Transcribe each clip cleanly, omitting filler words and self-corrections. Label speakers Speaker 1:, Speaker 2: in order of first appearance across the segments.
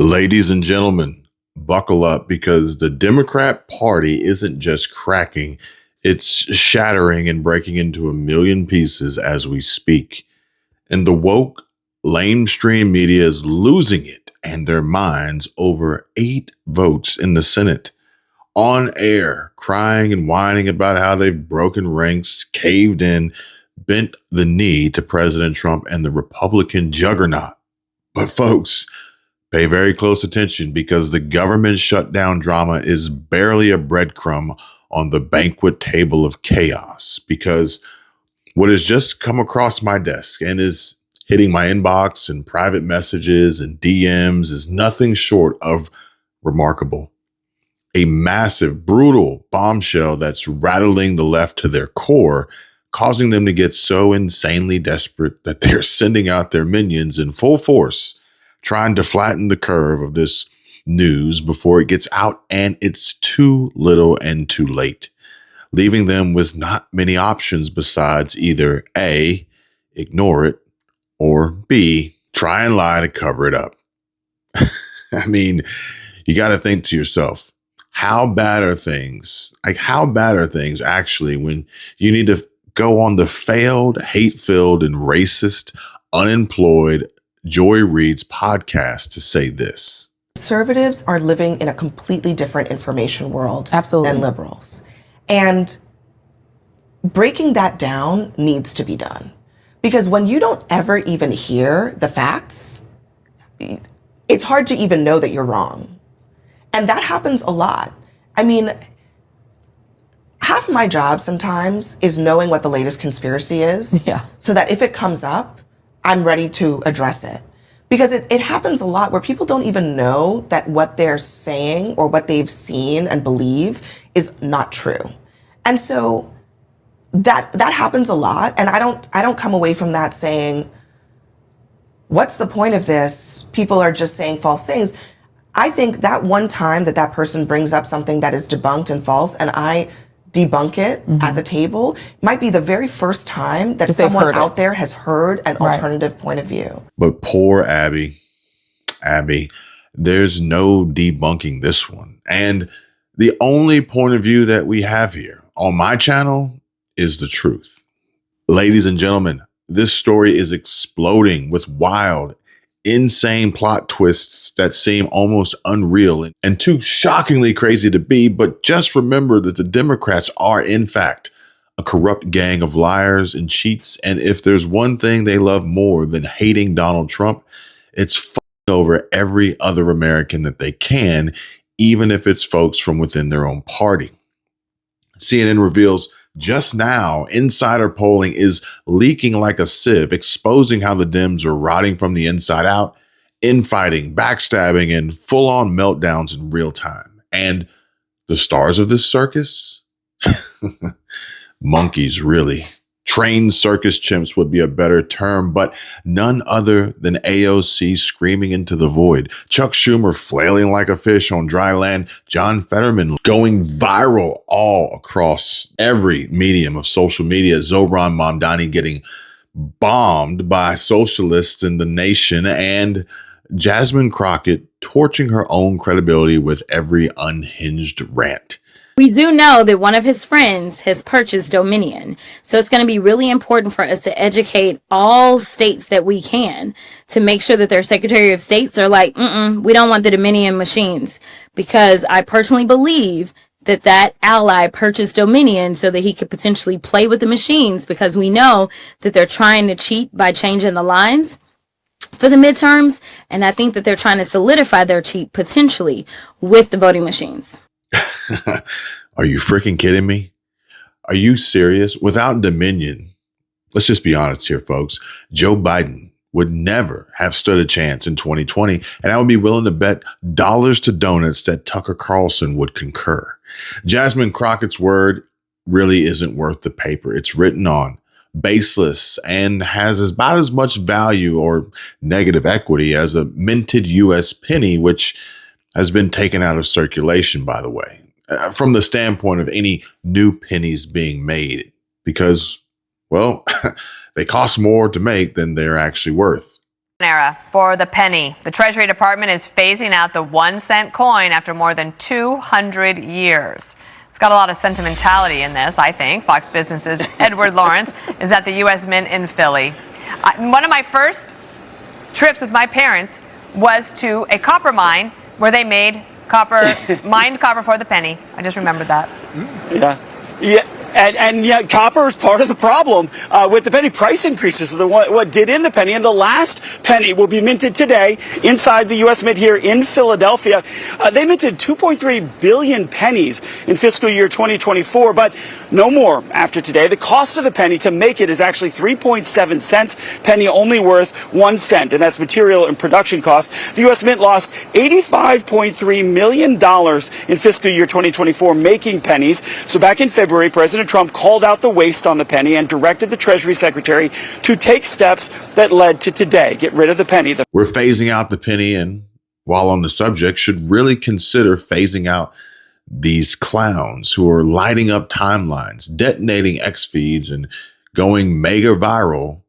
Speaker 1: Ladies and gentlemen, buckle up because the Democrat Party isn't just cracking, it's shattering and breaking into a million pieces as we speak. And the woke, lamestream media is losing it and their minds over 8 votes in the Senate. On air, crying and whining about how they've broken ranks, caved in, bent the knee to President Trump and the Republican juggernaut. But folks, pay very close attention because the government shutdown drama is barely a breadcrumb on the banquet table of chaos. Because what has just come across my desk and is hitting my inbox and private messages and DMs is nothing short of remarkable. A massive, brutal bombshell that's rattling the left to their core, causing them to get so insanely desperate that they're sending out their minions in full force, trying to flatten the curve of this news before it gets out and it's too little and too late, leaving them with not many options besides either A, ignore it, or B, try and lie to cover it up. I mean, you got to think to yourself, how bad are things? How bad are things actually when you need to go on the failed, hate-filled, and racist, unemployed Joy Reid's podcast to say this?
Speaker 2: Conservatives are living in a completely different information world
Speaker 3: Absolutely.
Speaker 2: than liberals. And breaking that down needs to be done. Because when you don't ever even hear the facts, it's hard to even know that you're wrong. And that happens a lot. I mean, half of my job sometimes is knowing what the latest conspiracy is.
Speaker 3: Yeah.
Speaker 2: So that if it comes up, I'm ready to address it. Because it happens a lot where people don't even know that what they're saying or what they've seen and believe is not true. And so that happens a lot. And I don't come away from that saying, what's the point of this? People are just saying false things. I think that one time that person brings up something that is debunked and false and I debunk it at the table might be the very first time that someone out there has heard an alternative point of view.
Speaker 1: But poor Abby, there's no debunking this one. And the only point of view that we have here on my channel is the truth. Ladies and gentlemen, this story is exploding with wild, insane plot twists that seem almost unreal and too shockingly crazy to be. But just remember that the Democrats are, in fact, a corrupt gang of liars and cheats. And if there's one thing they love more than hating Donald Trump, it's fucking over every other American that they can, even if it's folks from within their own party. CNN reveals just now, insider polling is leaking like a sieve, exposing how the Dems are rotting from the inside out, infighting, backstabbing, and full-on meltdowns in real time. And the stars of this circus? Monkeys, really. Trained circus chimps would be a better term, but none other than AOC screaming into the void, Chuck Schumer flailing like a fish on dry land, John Fetterman going viral all across every medium of social media, Zohran Mamdani getting bombed by socialists in the nation, and Jasmine Crockett torching her own credibility with every unhinged rant.
Speaker 4: We do know that one of his friends has purchased Dominion. So it's going to be really important for us to educate all states that we can to make sure that their Secretary of States are like, we don't want the Dominion machines. Because I personally believe that ally purchased Dominion so that he could potentially play with the machines, because we know that they're trying to cheat by changing the lines for the midterms. And I think that they're trying to solidify their cheat potentially with the voting machines.
Speaker 1: Are you freaking kidding me? Are you serious? Without Dominion, let's just be honest here, folks, Joe Biden would never have stood a chance in 2020, and I would be willing to bet dollars to donuts that Tucker Carlson would concur. Jasmine Crockett's word really isn't worth the paper it's written on, baseless, and has about as much value or negative equity as a minted U.S. penny, which has been taken out of circulation, by the way, from the standpoint of any new pennies being made, because, well, they cost more to make than they're actually worth.
Speaker 3: Era for the penny. The Treasury Department is phasing out the 1-cent coin after more than 200 years. It's got a lot of sentimentality in this, I think. Fox Business's Edward Lawrence is at the U.S. Mint in Philly. One of my first trips with my parents was to a copper mine where they made mined copper for the penny. I just remembered that.
Speaker 5: Yeah. And yet copper is part of the problem with the penny. Price increases are what did in the penny, and the last penny will be minted today inside the U.S. Mint here in Philadelphia. They minted 2.3 billion pennies in fiscal year 2024, but no more after today. The cost of the penny to make it is actually 3.7 cents, penny only worth 1 cent, and that's material and production costs. The U.S. Mint lost $85.3 million in fiscal year 2024 making pennies. So back in February, President Trump called out the waste on the penny and directed the Treasury Secretary to take steps that led to today. Get rid of the penny.
Speaker 1: We're phasing out the penny, and while on the subject, should really consider phasing out these clowns who are lighting up timelines, detonating X feeds, and going mega viral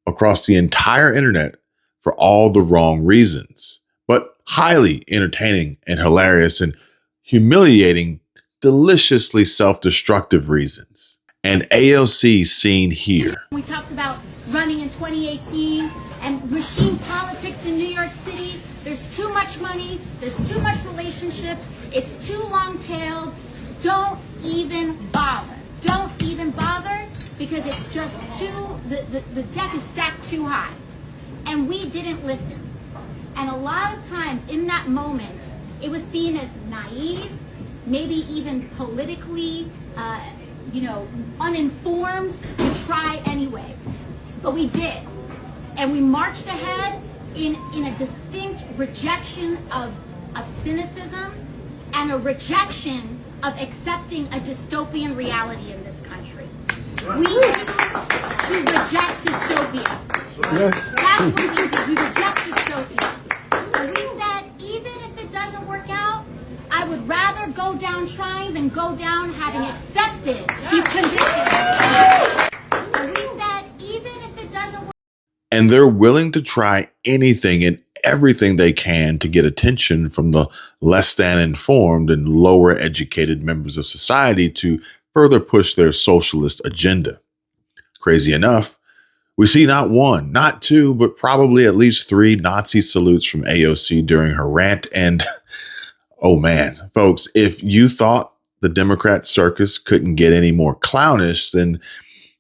Speaker 1: across the entire internet for all the wrong reasons, but highly entertaining and hilarious and humiliating, deliciously self-destructive reasons. And AOC seen here.
Speaker 6: We talked about running in 2018 and machine politics in New York City. There's too much money. There's too much relationships. It's too long-tailed. Don't even bother. Don't even bother because it's just the deck is stacked too high. And we didn't listen. And a lot of times in that moment, it was seen as naive, maybe even politically, uninformed, to try anyway. But we did. And we marched ahead in a distinct rejection of cynicism and a rejection of accepting a dystopian reality in this country. We choose to reject dystopia. That's what we did. We reject dystopia. And we said, even if it doesn't work out, I would rather go down trying than go down having accepted these conditions. And we said, even if it doesn't work.
Speaker 1: And they're willing to try anything and everything they can to get attention from the less than informed and lower educated members of society to further push their socialist agenda. Crazy enough, we see not one, not two, but probably at least 3 Nazi salutes from AOC during her rant. And oh man, folks, if you thought the Democrat circus couldn't get any more clownish than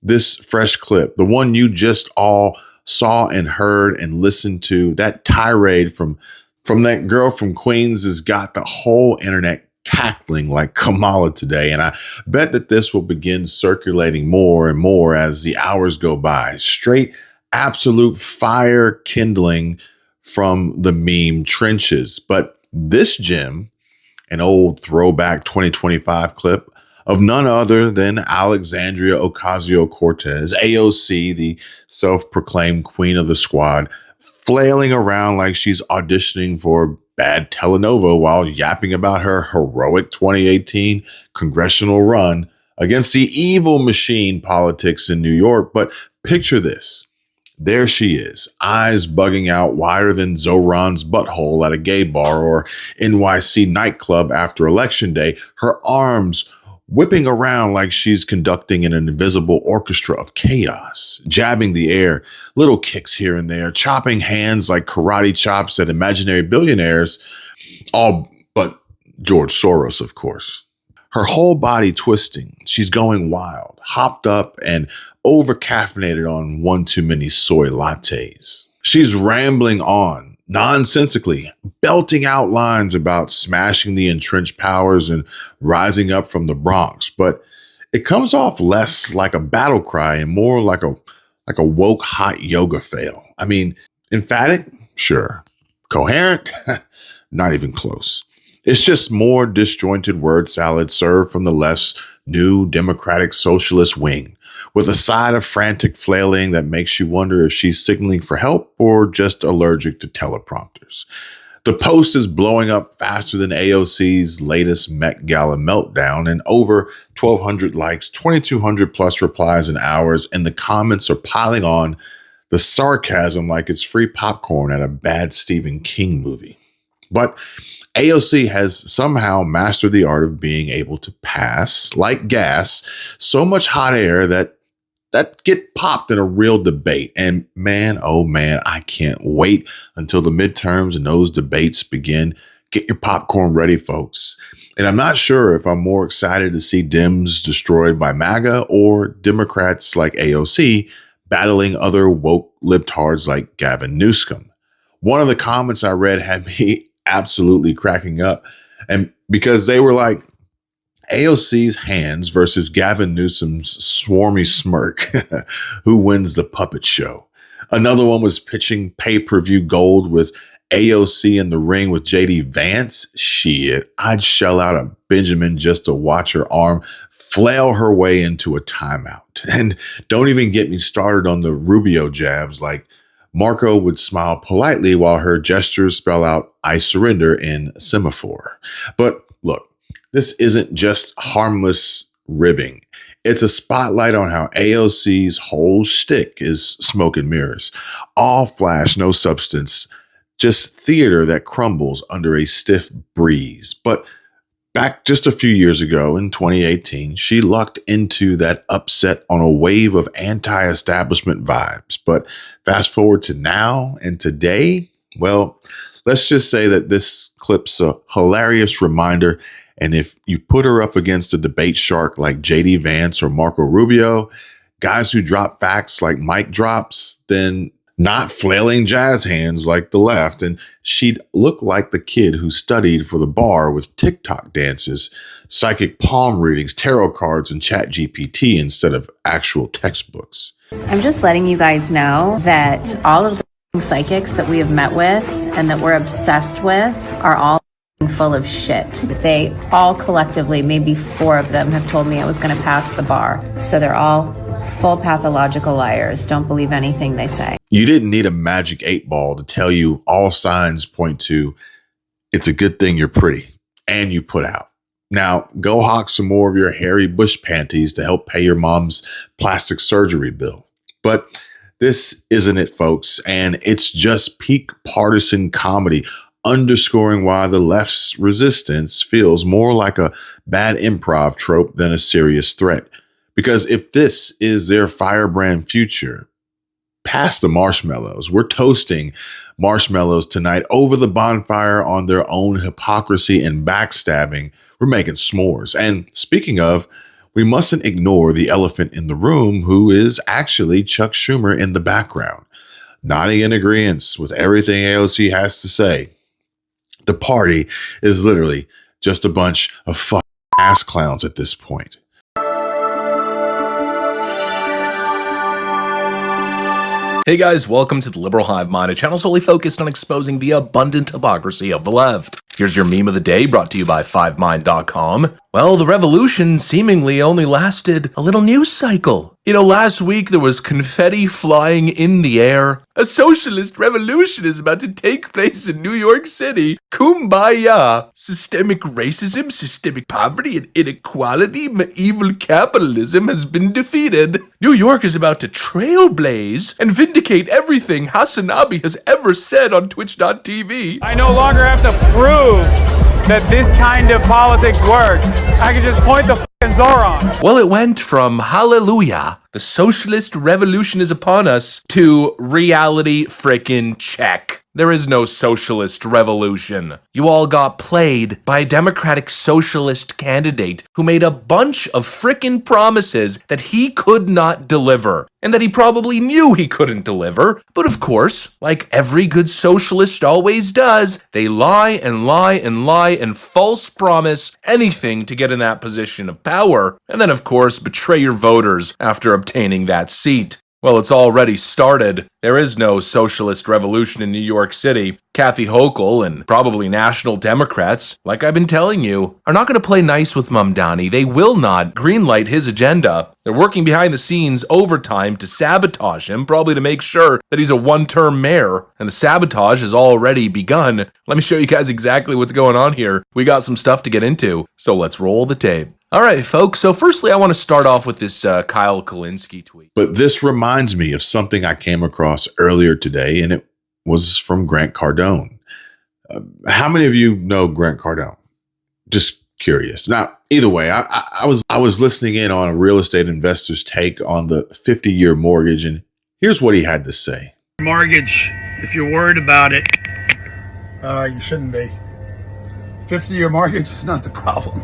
Speaker 1: this fresh clip, the one you just all saw and heard and listened to, that tirade from that girl from Queens has got the whole internet cackling like Kamala today. And I bet that this will begin circulating more and more as the hours go by. Straight absolute fire kindling from the meme trenches. But this gem, an old throwback 2025 clip of none other than Alexandria Ocasio-Cortez, AOC, the self-proclaimed queen of the squad, flailing around like she's auditioning for a bad telenova while yapping about her heroic 2018 congressional run against the evil machine politics in New York. But picture this. There she is, eyes bugging out wider than Zoran's butthole at a gay bar or NYC nightclub after Election Day, her arms whipping around like she's conducting an invisible orchestra of chaos, jabbing the air, little kicks here and there, chopping hands like karate chops at imaginary billionaires, all but George Soros, of course. Her whole body twisting, she's going wild, hopped up and over-caffeinated on one too many soy lattes. She's rambling on, nonsensically, belting out lines about smashing the entrenched powers and rising up from the Bronx. But it comes off less like a battle cry and more like a woke hot yoga fail. I mean, emphatic? Sure. Coherent? Not even close. It's just more disjointed word salad served from the less new Democratic Socialist wing, with a side of frantic flailing that makes you wonder if she's signaling for help or just allergic to teleprompters. The post is blowing up faster than AOC's latest Met Gala meltdown, and over 1,200 likes, 2,200 plus replies in hours, and the comments are piling on the sarcasm like it's free popcorn at a bad Stephen King movie. But AOC has somehow mastered the art of being able to pass, like gas, so much hot air that get popped in a real debate. And man, oh man, I can't wait until the midterms and those debates begin. Get your popcorn ready, folks. And I'm not sure if I'm more excited to see Dems destroyed by MAGA or Democrats like AOC battling other woke libtards like Gavin Newsom. One of the comments I read had me absolutely cracking up, and because they were like, AOC's hands versus Gavin Newsom's swarmy smirk. Who wins the puppet show? Another one was pitching pay-per-view gold with AOC in the ring with JD Vance. Shit, I'd shell out a Benjamin just to watch her arm flail her way into a timeout. And don't even get me started on the Rubio jabs, like Marco would smile politely while her gestures spell out, "I surrender" in semaphore. But look, this isn't just harmless ribbing. It's a spotlight on how AOC's whole shtick is smoke and mirrors. All flash, no substance, just theater that crumbles under a stiff breeze. But back just a few years ago in 2018, she lucked into that upset on a wave of anti-establishment vibes. But fast forward to now and today, well, let's just say that this clip's a hilarious reminder. And if you put her up against a debate shark like JD Vance or Marco Rubio, guys who drop facts like mic drops, then not flailing jazz hands like the left, and she'd look like the kid who studied for the bar with TikTok dances, psychic palm readings, tarot cards, and Chat GPT instead of actual textbooks.
Speaker 7: I'm just letting you guys know that all of the psychics that we have met with and that we're obsessed with are all full of shit. They all collectively, maybe 4 of them, have told me I was going to pass the bar. So they're all full pathological liars. Don't believe anything they say.
Speaker 1: You didn't need a magic 8-ball to tell you all signs point to it's a good thing you're pretty and you put out. Now, go hawk some more of your hairy bush panties to help pay your mom's plastic surgery bill. But this isn't it, folks, and it's just peak partisan comedy, underscoring why the left's resistance feels more like a bad improv trope than a serious threat. Because if this is their firebrand future, pass the marshmallows. We're toasting marshmallows tonight over the bonfire on their own hypocrisy and backstabbing. We're making s'mores. And speaking of, we mustn't ignore the elephant in the room, who is actually Chuck Schumer in the background, nodding in agreement with everything AOC has to say. The party is literally just a bunch of fucking ass clowns at this point.
Speaker 8: Hey guys, welcome to the Liberal Hive Mind, a channel solely focused on exposing the abundant hypocrisy of the left. Here's your meme of the day, brought to you by FiveMind.com. Well, the revolution seemingly only lasted a little news cycle. You know, last week there was confetti flying in the air. A socialist revolution is about to take place in New York City. Kumbaya. Systemic racism, systemic poverty, and inequality, medieval capitalism has been defeated. New York is about to trailblaze and vindicate everything Hasanabi has ever said on Twitch.tv.
Speaker 9: I no longer have to prove that this kind of politics works. I can just point the fucking Zoran.
Speaker 8: Well, it went from hallelujah, the socialist revolution is upon us, to reality frickin' check. There is no socialist revolution. You all got played by a Democratic socialist candidate who made a bunch of frickin' promises that he could not deliver, and that he probably knew he couldn't deliver. But of course, like every good socialist always does, they lie and lie and lie and false promise anything to get in that position of power, and then of course betray your voters after obtaining that seat. Well, it's already started. There is no socialist revolution in New York City. Kathy Hochul and probably National Democrats, like I've been telling you, are not going to play nice with Mamdani. They will not greenlight his agenda. They're working behind the scenes overtime to sabotage him, probably to make sure that he's a one-term mayor. And the sabotage has already begun. Let me show you guys exactly what's going on here. We got some stuff to get into, so let's roll the tape. All right, folks. So firstly, I want to start off with this Kyle Kulinski tweet.
Speaker 1: But this reminds me of something I came across earlier today, and it was from Grant Cardone. How many of you know Grant Cardone? Just curious. Now, either way, I was listening in on a real estate investor's take on the 50-year mortgage, and here's what he had to say.
Speaker 10: Mortgage, if you're worried about it, you shouldn't be. 50-year mortgage is not the problem.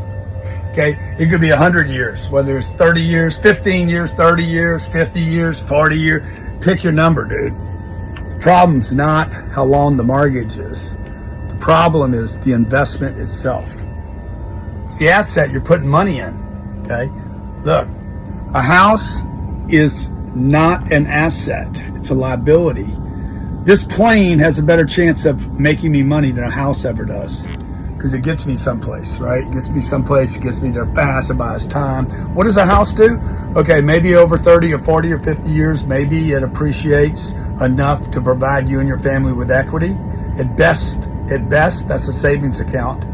Speaker 10: Okay, it could be 100 years, whether it's 30 years, 15 years, 30 years, 50 years, 40 years. Pick your number, dude. The problem's not how long the mortgage is. The problem is the investment itself. It's the asset you're putting money in. Okay, look, a house is not an asset. It's a liability. This plane has a better chance of making me money than a house ever does. Because it gets me someplace, right? It gets me someplace, it gets me there fast, it buys time. What does a house do? Okay, maybe over 30 or 40 or 50 years, maybe it appreciates enough to provide you and your family with equity. At best, that's a savings account.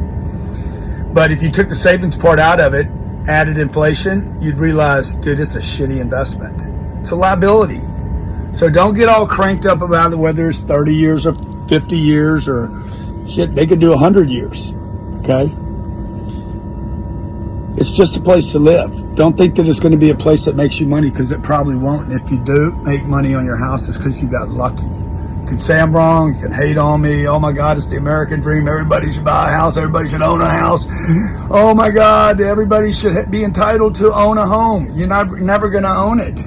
Speaker 10: But if you took the savings part out of it, added inflation, you'd realize, dude, it's a shitty investment. It's a liability. So don't get all cranked up about it, whether it's 30 years or 50 years or shit, they could do 100 years, okay? It's just a place to live. Don't think that it's going to be a place that makes you money, because it probably won't. And if you do make money on your house, it's because you got lucky. You can say I'm wrong. You can hate on me. Oh my God, it's the American dream. Everybody should buy a house. Everybody should own a house. Oh my God, everybody should be entitled to own a home. You're never going to own it.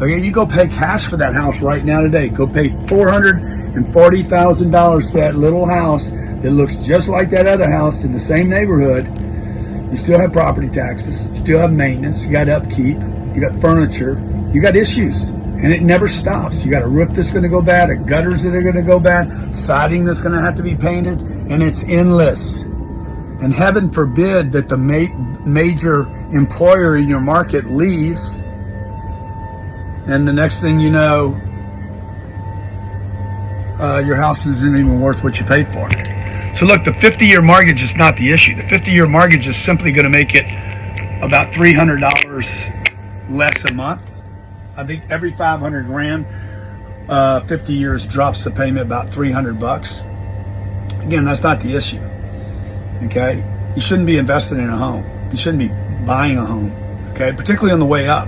Speaker 10: Okay, you go pay cash for that house right now today. Go pay $440,000 for that little house that looks just like that other house in the same neighborhood. You still have property taxes, you still have maintenance, you got upkeep, you got furniture, you got issues, and it never stops. You got a roof that's going to go bad, gutters that are going to go bad, siding that's going to have to be painted, and it's endless. And heaven forbid that the major employer in your market leaves, and the next thing you know, your house isn't even worth what you paid for. So look, the 50-year mortgage is not the issue. The 50-year mortgage is simply going to make it about $300 less a month. I think every 500 grand, 50 years drops the payment about $300. Again, that's not the issue. Okay, you shouldn't be investing in a home. You shouldn't be buying a home. Okay, particularly on the way up.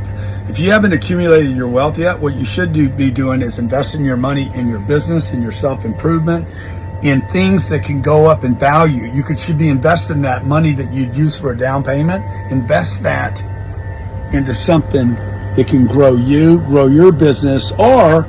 Speaker 10: If you haven't accumulated your wealth yet, what you should be doing is investing your money in your business, in your self-improvement, in things that can go up in value. You should be investing that money that you'd use for a down payment. Invest that into something that can grow you, grow your business, or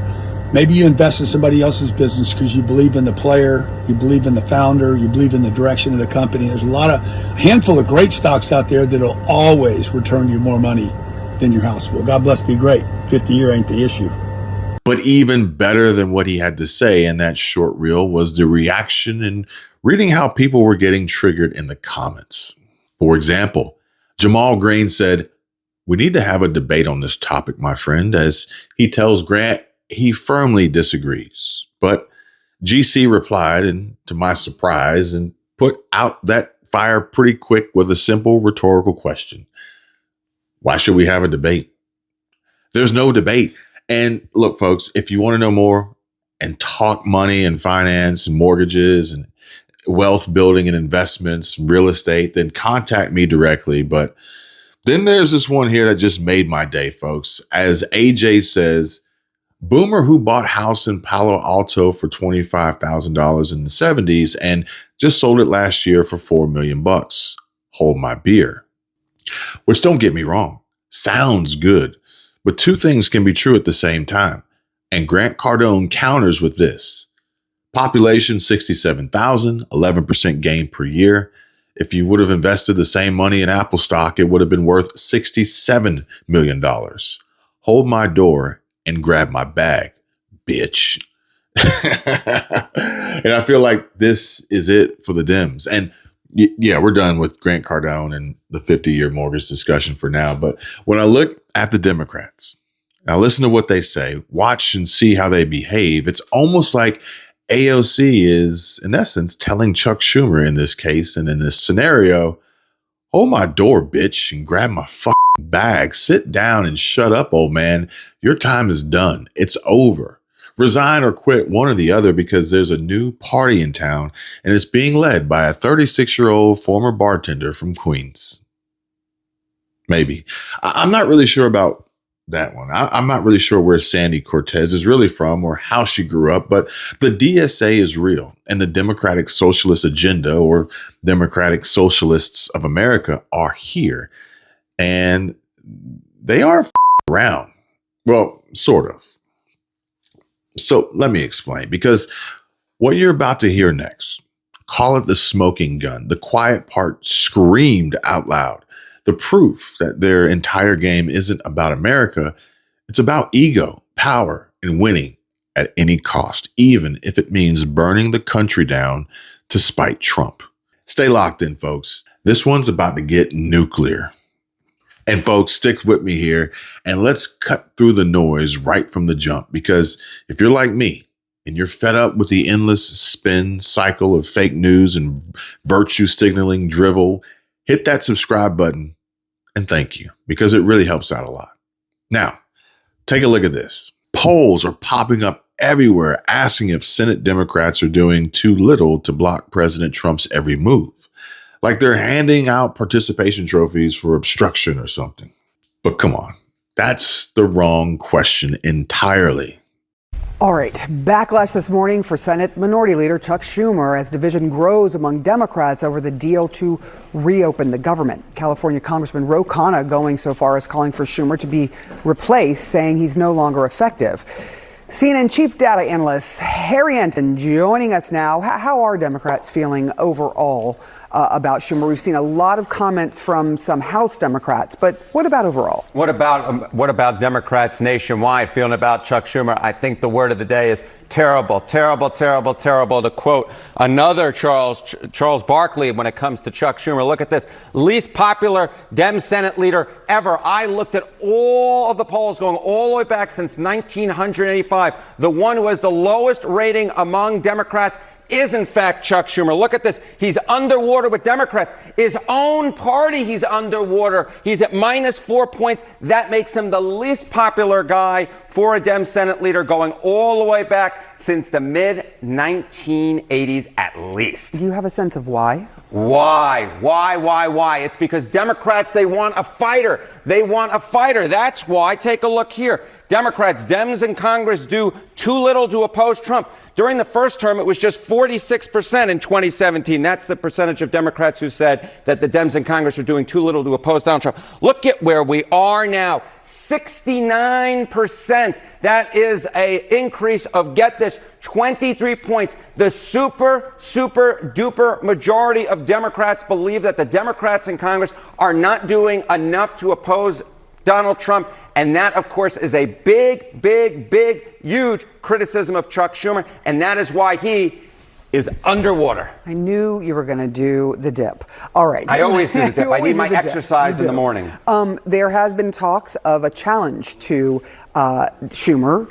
Speaker 10: maybe you invest in somebody else's business because you believe in the player, you believe in the founder, you believe in the direction of the company. There's a handful of great stocks out there that'll always return you more money than your house will. God bless, be great. 50-year ain't the issue.
Speaker 1: But even better than what he had to say in that short reel was the reaction and reading how people were getting triggered in the comments. For example, Jamal Green said, "We need to have a debate on this topic, my friend," as he tells Grant he firmly disagrees. But GC replied, and to my surprise, and put out that fire pretty quick with a simple rhetorical question. Why should we have a debate? There's no debate. And look, folks, if you want to know more and talk money and finance and mortgages and wealth building and investments, real estate, then contact me directly. But then there's this one here that just made my day, folks. As AJ says, boomer who bought house in Palo Alto for $25,000 in the 70s and just sold it last year for $4 million. Hold my beer. Which, don't get me wrong, sounds good. But two things can be true at the same time. And Grant Cardone counters with this. Population 67,000, 11% gain per year. If you would have invested the same money in Apple stock, it would have been worth $67 million. Hold my door and grab my bag, bitch. And I feel like this is it for the Dems. And yeah, we're done with Grant Cardone and the 50-year mortgage discussion for now. But when I look at the Democrats, I listen to what they say, watch and see how they behave, it's almost like AOC is, in essence, telling Chuck Schumer in this case and in this scenario, hold my door, bitch, and grab my fucking bag. Sit down and shut up, old man. Your time is done. It's over. Resign or quit, one or the other, because there's a new party in town and it's being led by a 36-year-old former bartender from Queens. Maybe. I'm not really sure about that one. I'm not really sure where Sandy Cortez is really from or how she grew up, but the DSA is real and the Democratic Socialist agenda, or Democratic Socialists of America, are here. And they are around. Well, sort of. So let me explain, because what you're about to hear next, call it the smoking gun. The quiet part screamed out loud. The proof that their entire game isn't about America. It's about ego, power, and winning at any cost, even if it means burning the country down to spite Trump. Stay locked in, folks. This one's about to get nuclear. And folks, stick with me here and let's cut through the noise right from the jump, because if you're like me and you're fed up with the endless spin cycle of fake news and virtue signaling drivel, hit that subscribe button and thank you, because it really helps out a lot. Now, take a look at this. Polls are popping up everywhere asking if Senate Democrats are doing too little to block President Trump's every move. Like they're handing out participation trophies for obstruction or something. But come on, that's the wrong question entirely.
Speaker 11: All right, backlash this morning for Senate Minority Leader Chuck Schumer as division grows among Democrats over the deal to reopen the government. California Congressman Ro Khanna going so far as calling for Schumer to be replaced, saying he's no longer effective. CNN chief data analyst Harry Enton joining us now. How are Democrats feeling overall about Schumer? We've seen a lot of comments from some House Democrats, but what about overall?
Speaker 12: What about Democrats nationwide feeling about Chuck Schumer? I think the word of the day is terrible, terrible, terrible, terrible. To quote another Charles Barkley when it comes to Chuck Schumer, look at this. Least popular Dem Senate leader ever. I looked at all of the polls going all the way back since 1985. The one who has the lowest rating among Democrats is in fact Chuck Schumer. Look at this. He's underwater with Democrats. His own party, he's underwater. He's at -4 points. That makes him the least popular guy for a Dem Senate leader going all the way back since the mid-1980s at least.
Speaker 11: Do you have a sense of why?
Speaker 12: Why? It's because Democrats, they want a fighter. They want a fighter. That's why. Take a look here. Democrats, Dems in Congress do too little to oppose Trump. During the first term, it was just 46% in 2017. That's the percentage of Democrats who said that the Dems in Congress are doing too little to oppose Donald Trump. Look at where we are now. 69%. That is an increase of, get this, 23 points. The super duper majority of Democrats believe that the Democrats in Congress are not doing enough to oppose Donald Trump. And that, of course, is a big, huge criticism of Chuck Schumer. And that is why he is underwater.
Speaker 11: I knew you were going to do the dip. All right.
Speaker 12: I always do the dip. I need my exercise in the morning.
Speaker 11: There has been talks of a challenge to Schumer.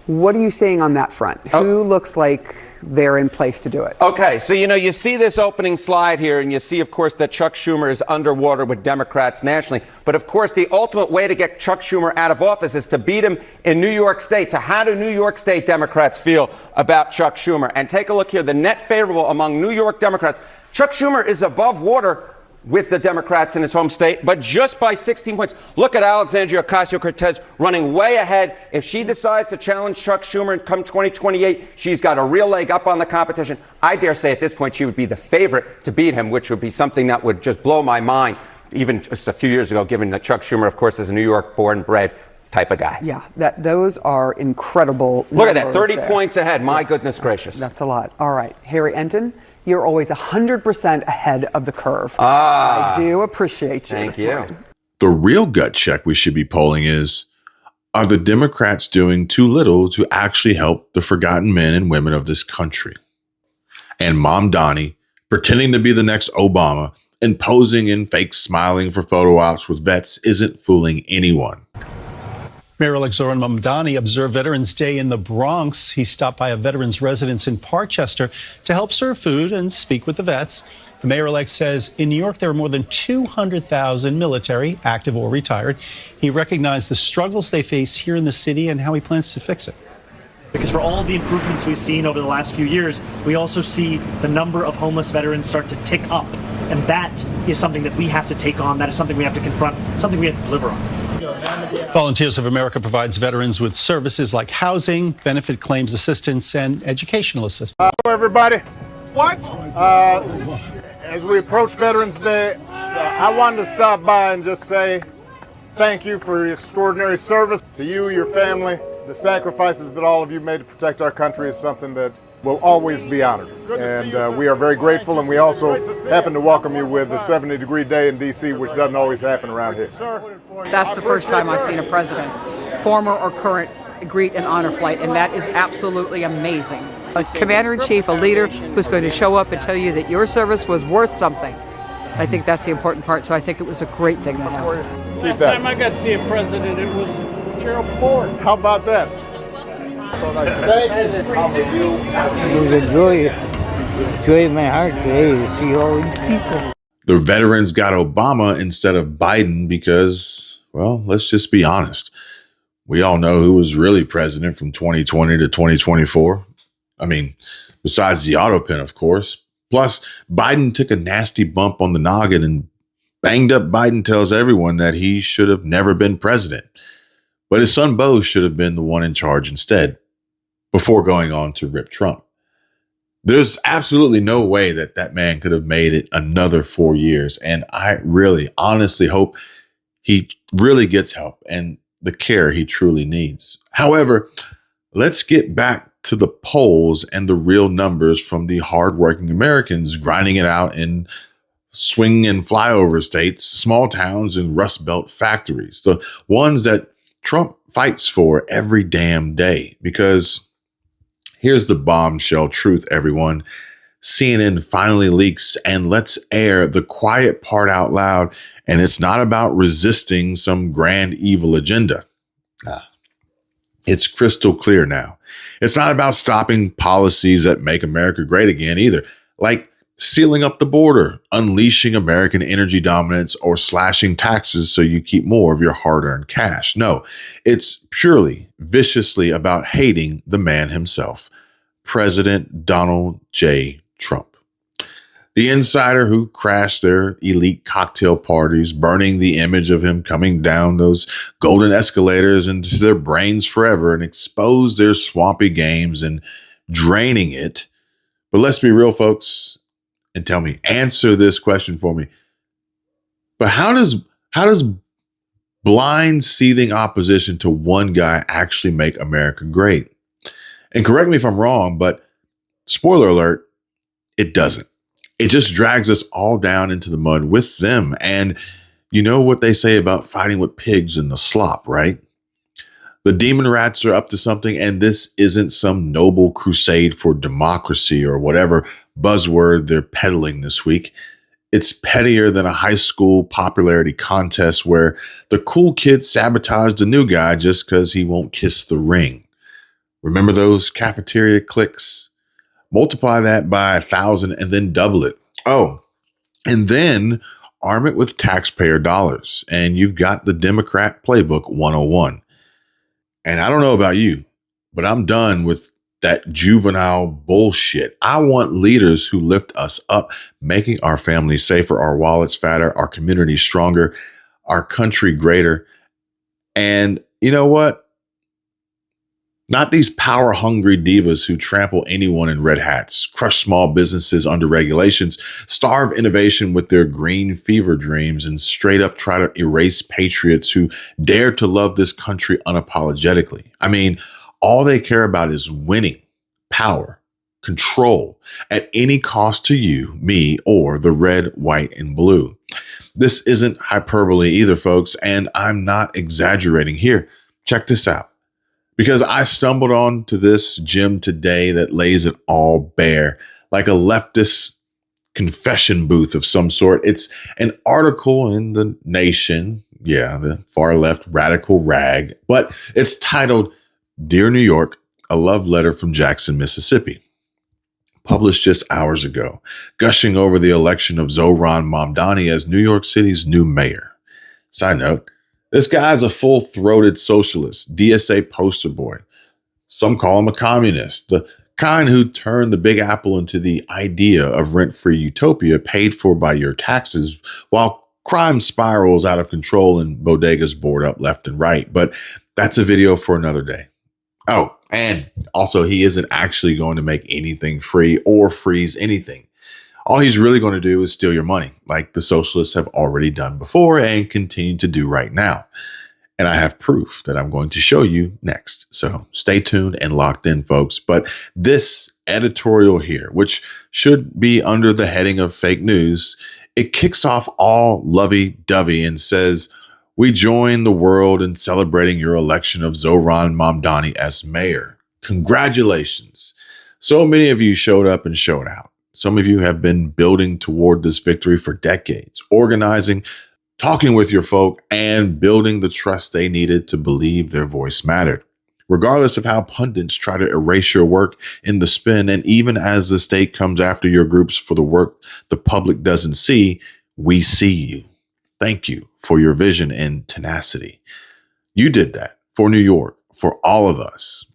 Speaker 11: What are you saying on that front? Who looks like they're in place to do it?
Speaker 12: Okay, so you see this opening slide here, and you see, of course, that Chuck Schumer is underwater with Democrats nationally. But, of course, the ultimate way to get Chuck Schumer out of office is to beat him in New York State. So how do New York State Democrats feel about Chuck Schumer? And take a look here. The net favorable among New York Democrats. Chuck Schumer is above water with the Democrats in his home state, but just by 16 points. Look at Alexandria Ocasio-Cortez running way ahead. If she decides to challenge Chuck Schumer and come 2028, she's got a real leg up on the competition. I dare say at this point she would be the favorite to beat him, which would be something that would just blow my mind, even just a few years ago, given that Chuck Schumer, of course, is a New York born and bred type of guy.
Speaker 11: Yeah, those are incredible.
Speaker 12: Look at that, 30 points ahead. My goodness gracious.
Speaker 11: That's a lot. All right, Harry Enton, you're always 100% ahead of the curve.
Speaker 12: Ah,
Speaker 11: I do appreciate you.
Speaker 12: Thank you.
Speaker 1: The real gut check we should be polling is, Are the Democrats doing too little to actually help the forgotten men and women of this country? And Mom Donnie, pretending to be the next Obama and posing and fake smiling for photo ops with vets isn't fooling anyone.
Speaker 13: Mayor-elect Zoran Mamdani observed Veterans Day in the Bronx. He stopped by a veterans residence in Parkchester to help serve food and speak with the vets. The mayor-elect says in New York there are more than 200,000 military, active or retired. He recognized the struggles they face here in the city and how he plans to fix it.
Speaker 14: Because for all of the improvements we've seen over the last few years, we also see the number of homeless veterans start to tick up. And that is something that we have to take on. That is something we have to confront, something we have to deliver on.
Speaker 13: Volunteers of America provides veterans with services like housing, benefit claims assistance, and educational assistance.
Speaker 15: Hello, everybody. What? As we approach Veterans Day, I wanted to stop by and just say thank you for your extraordinary service. To you, your family, the sacrifices that all of you made to protect our country is something that will always be honored. And we are very grateful, and we also happen to welcome you with a 70-degree day in D.C., which doesn't always happen around here.
Speaker 16: That's the first time I've seen a president, former or current, greet an honor flight, and that is absolutely amazing. A commander-in-chief, a leader who's going to show up and tell you that your service was worth something. I think that's the important part, so I think it was a great thing that happened.
Speaker 17: Last time I got to see a president, it was Gerald Ford.
Speaker 15: How about that?
Speaker 18: It was a joy in my heart today to see all these people.
Speaker 1: The veterans got Obama instead of Biden because, well, let's just be honest. We all know who was really president from 2020 to 2024. I mean, besides the auto pen, of course. Plus, Biden took a nasty bump on the noggin, and banged up Biden tells everyone that he should have never been president. But his son Beau should have been the one in charge instead, before going on to rip Trump. There's absolutely no way that that man could have made it another 4 years. And I really, honestly hope he really gets help and the care he truly needs. However, let's get back to the polls and the real numbers from the hardworking Americans grinding it out in swing and flyover states, small towns, and Rust Belt factories. The ones that Trump fights for every damn day. Because here's the bombshell truth, everyone. CNN finally leaks and lets air the quiet part out loud. And it's not about resisting some grand evil agenda. It's crystal clear now. It's not about stopping policies that make America great again either. Like sealing up the border, unleashing American energy dominance, or slashing taxes so you keep more of your hard-earned cash. No, it's purely, viciously about hating the man himself, President Donald J. Trump. The insider who crashed their elite cocktail parties, burning the image of him coming down those golden escalators into their brains forever and exposed their swampy games and draining it. But let's be real, folks, and tell me, answer this question for me. But how does blind, seething opposition to one guy actually make America great? And correct me if I'm wrong, but spoiler alert, it doesn't. It just drags us all down into the mud with them. And you know what they say about fighting with pigs in the slop, right? The demon rats are up to something, and this isn't some noble crusade for democracy or whatever buzzword they're peddling this week. It's pettier than a high school popularity contest where the cool kid sabotaged the new guy just because he won't kiss the ring. Remember those cafeteria cliques? Multiply that by 1,000 and then double it. Oh, and then arm it with taxpayer dollars, and you've got the Democrat playbook 101. And I don't know about you, but I'm done with that juvenile bullshit. I want leaders who lift us up, making our families safer, our wallets fatter, our communities stronger, our country greater. And you know what? Not these power-hungry divas who trample anyone in red hats, crush small businesses under regulations, starve innovation with their green fever dreams, and straight up try to erase patriots who dare to love this country unapologetically. I mean, all they care about is winning, power, control, at any cost to you, me, or the red, white, and blue. This isn't hyperbole either, folks, and I'm not exaggerating here. check this out. Because I stumbled onto this gem today that lays it all bare, like a leftist confession booth of some sort. It's an article in The Nation, the far left radical rag, but it's titled, Dear New York, a love letter from Jackson, Mississippi. Published just hours ago, gushing over the election of Zohran Mamdani as New York City's new mayor. Side note, this guy's a full-throated socialist, DSA poster boy. Some call him a communist, the kind who turned the Big Apple into the idea of rent-free utopia paid for by your taxes, while crime spirals out of control and bodegas board up left and right. But that's a video for another day. Oh, and also he isn't actually going to make anything free or freeze anything. All he's really going to do is steal your money, like the socialists have already done before and continue to do right now. And I have proof that I'm going to show you next. So stay tuned and locked in, folks. But this editorial here, which should be under the heading of fake news, it kicks off all lovey-dovey and says, we join the world in celebrating your election of Zohran Mamdani as mayor. Congratulations. So many of you showed up and showed out. Some of you have been building toward this victory for decades, organizing, talking with your folk, and building the trust they needed to believe their voice mattered. Regardless of how pundits try to erase your work in the spin, and even as the state comes after your groups for the work the public doesn't see, we see you. Thank you for your vision and tenacity. You did that for New York, for all of us.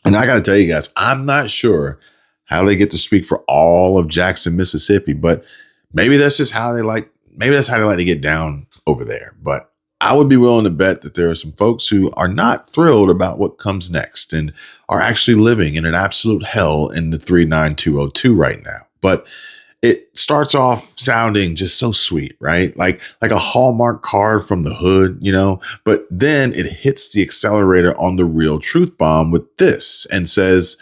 Speaker 1: And I got to tell you guys, I'm not sure how they get to speak for all of Jackson, Mississippi, but maybe that's just how they like, maybe that's how they like to get down over there. But I would be willing to bet that there are some folks who are not thrilled about what comes next and are actually living in an absolute hell in the 39202 right now. But it starts off sounding just so sweet, right? Like a Hallmark card from the hood, you know, but then it hits the accelerator on the real truth bomb with this and says,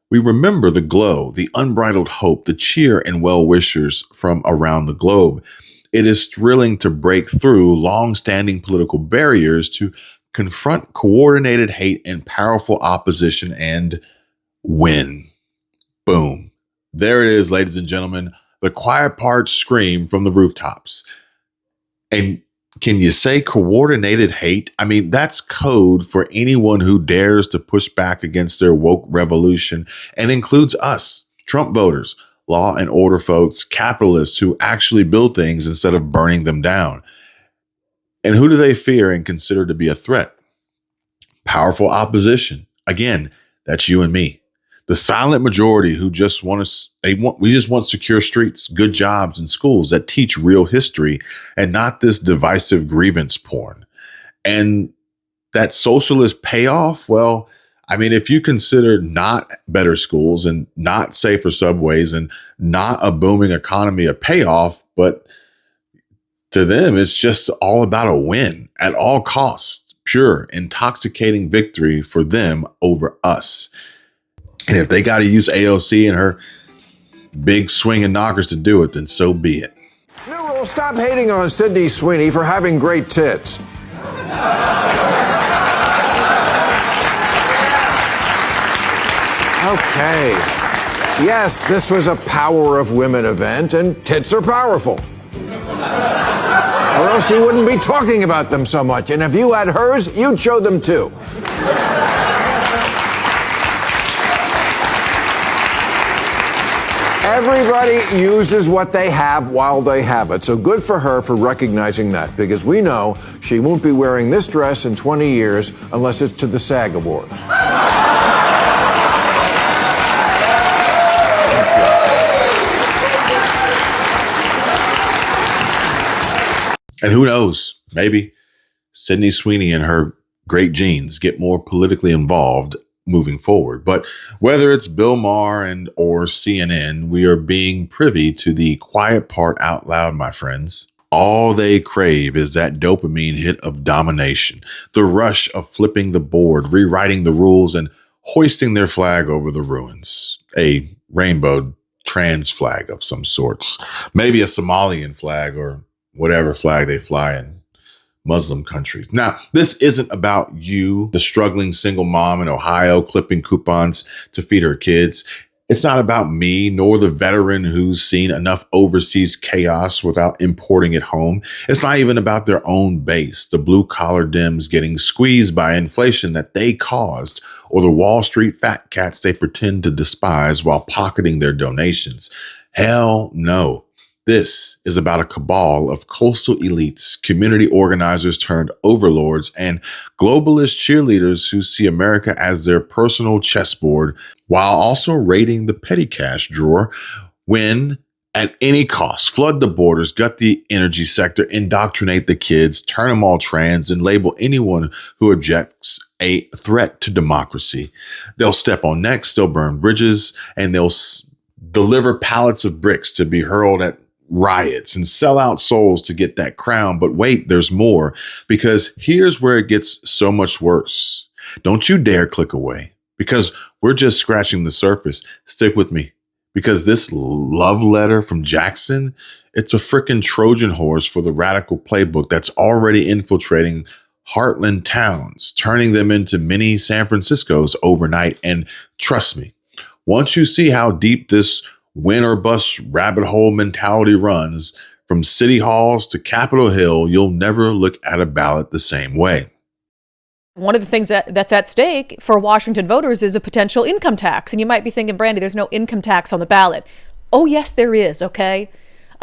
Speaker 1: we remember the glow, the unbridled hope, the cheer and well-wishers from around the globe. It is thrilling to break through long-standing political barriers to confront coordinated hate and powerful opposition and win. Boom. There it is, ladies and gentlemen. The quiet parts scream from the rooftops. And can you say coordinated hate? I mean, that's code for anyone who dares to push back against their woke revolution and includes us, Trump voters, law and order folks, capitalists who actually build things instead of burning them down. And who do they fear and consider to be a threat? Powerful opposition. Again, that's you and me. The silent majority who just we just want secure streets, good jobs, and schools that teach real history and not this divisive grievance porn. And that socialist payoff, well, I mean, if you consider not better schools and not safer subways and not a booming economy a payoff, but to them, it's just all about a win at all costs, pure, intoxicating victory for them over us. And if they got to use AOC and her big swinging knockers to do it, then so be it.
Speaker 19: New rule, stop hating on Sydney Sweeney for having great tits. Okay. Yes, this was a Power of Women event, and tits are powerful. Or else you wouldn't be talking about them so much. And if you had hers, you'd show them too. Everybody uses what they have while they have it. So good for her for recognizing that, because we know she won't be wearing this dress in 20 years unless it's to the SAG Award.
Speaker 1: And who knows, maybe Sydney Sweeney and her great genes get more politically involved moving forward. But whether it's Bill Maher or CNN, we are being privy to the quiet part out loud, my friends. All they crave is that dopamine hit of domination, the rush of flipping the board, rewriting the rules, and hoisting their flag over the ruins. A rainbow trans flag of some sorts, maybe a Somalian flag or whatever flag they fly in Muslim countries. Now, this isn't about you, the struggling single mom in Ohio, clipping coupons to feed her kids. It's not about me, nor the veteran who's seen enough overseas chaos without importing it home. It's not even about their own base, the blue-collar Dems getting squeezed by inflation that they caused, or the Wall Street fat cats they pretend to despise while pocketing their donations. Hell no. This is about a cabal of coastal elites, community organizers turned overlords, and globalist cheerleaders who see America as their personal chessboard while also raiding the petty cash drawer when, at any cost, flood the borders, gut the energy sector, indoctrinate the kids, turn them all trans, and label anyone who objects a threat to democracy. They'll step on necks, they'll burn bridges, and they'll deliver pallets of bricks to be hurled at riots and sell out souls to get that crown. But wait, there's more, because here's where it gets so much worse. Don't you dare click away, because we're just scratching the surface. Stick with me, because this love letter from Jackson, it's a freaking Trojan horse for the radical playbook that's already infiltrating heartland towns, turning them into mini San Franciscos overnight. And trust me, once you see how deep this win or bust rabbit hole mentality runs from city halls to Capitol Hill, you'll never look at a ballot the same way.
Speaker 20: One of the things that's at stake for Washington voters is a potential income tax. And you might be thinking, Brandy, there's no income tax on the ballot. Oh, yes, there is, okay?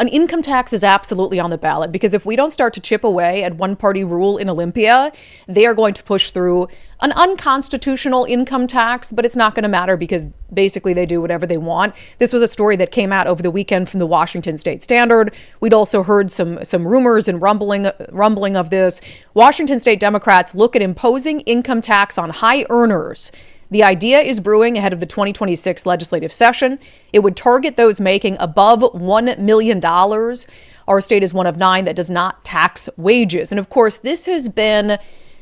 Speaker 20: An income tax is absolutely on the ballot, because if we don't start to chip away at one-party rule in Olympia, they are going to push through an unconstitutional income tax, but it's not going to matter because basically they do whatever they want. This was a story that came out over the weekend from the Washington State Standard. We'd also heard some rumors and rumbling of this. Washington State Democrats look at imposing income tax on high earners. The idea is brewing ahead of the 2026 legislative session. It would target those making above $1 million. Our state is one of 9 that does not tax wages. And of course, this has been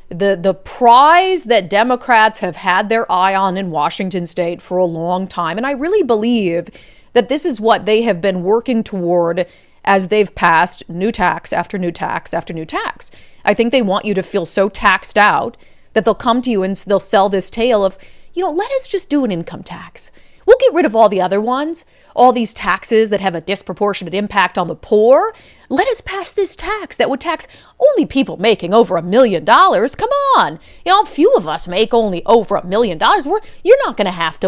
Speaker 20: the prize that Democrats have had their eye on in Washington state for a long time. And I really believe that this is what they have been working toward as they've passed new tax after new tax after new tax. I think they want you to feel so taxed out that they'll come to you and they'll sell this tale of, let us just do an income tax. We'll get rid of all the other ones, all these taxes that have a disproportionate impact on the poor. Let us pass this tax that would tax only people making over $1 million. Come on. Few of us make only over $1 million. We're not going to have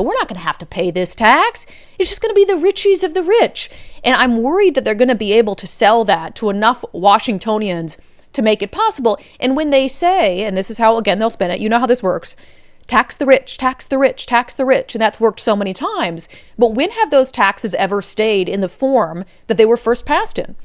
Speaker 20: to pay this tax. It's just going to be the richies of the rich. And I'm worried that they're going to be able to sell that to enough Washingtonians to make it possible. And when they say, and this is how, again, they'll spin it, you know how this works, tax the rich, tax the rich, tax the rich. And that's worked so many times. But when have those taxes ever stayed in the form that they were first passed in?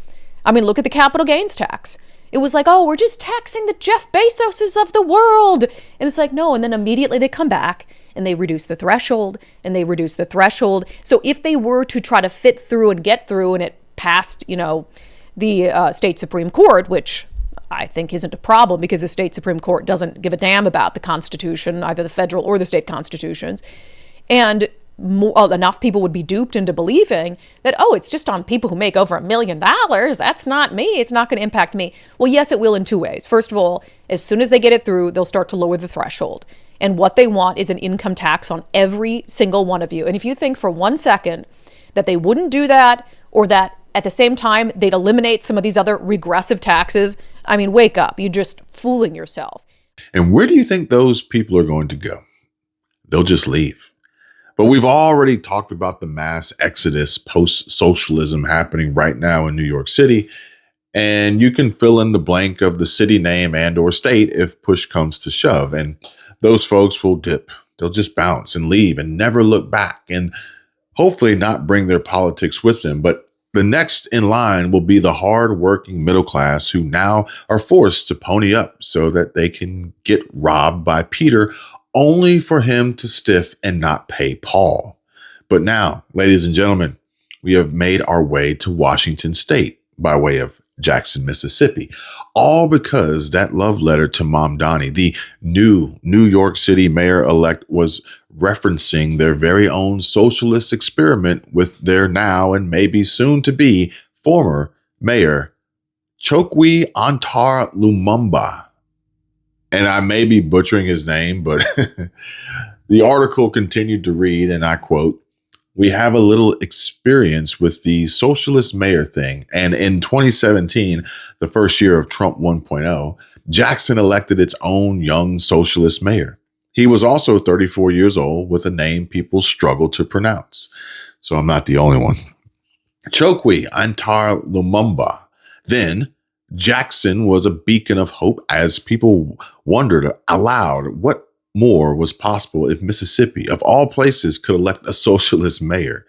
Speaker 20: I mean, look at the capital gains tax. It was like, oh, we're just taxing the Jeff Bezoses of the world. And it's like, no. And then immediately they come back and they reduce the threshold and they reduce the threshold. So if they were to try to fit through and get through and it passed, the state Supreme Court, which I think isn't a problem because the state Supreme Court doesn't give a damn about the Constitution, either the federal or the state constitutions. And enough people would be duped into believing that, oh, it's just on people who make over $1 million. That's not me. It's not going to impact me. Well, yes, it will in 2 ways. First of all, as soon as they get it through, they'll start to lower the threshold. And what they want is an income tax on every single one of you. And if you think for 1 second that they wouldn't do that, or that at the same time they'd eliminate some of these other regressive taxes, I mean, wake up. You're just fooling yourself.
Speaker 1: And where do you think those people are going to go? They'll just leave. But we've already talked about the mass exodus post-socialism happening right now in New York City. And you can fill in the blank of the city name and or state if push comes to shove. And those folks will dip. They'll just bounce and leave and never look back, and hopefully not bring their politics with them. But the next in line will be the hard-working middle class who now are forced to pony up so that they can get robbed by Peter, only for him to stiff and not pay Paul. But now, ladies and gentlemen, we have made our way to Washington State by way of Jackson, Mississippi, all because that love letter to Mom Donnie, the new New York City mayor-elect, was referencing their very own socialist experiment with their now and maybe soon to be former mayor, Chokwe Antar Lumumba. And I may be butchering his name, but the article continued to read, and I quote, "We have a little experience with the socialist mayor thing. And in 2017, the first year of Trump 1.0, Jackson elected its own young socialist mayor. He was also 34 years old with a name people struggle to pronounce. So I'm not the only one. Chokwe Antar Lumumba. Then Jackson was a beacon of hope as people wondered aloud what more was possible if Mississippi, of all places, could elect a socialist mayor.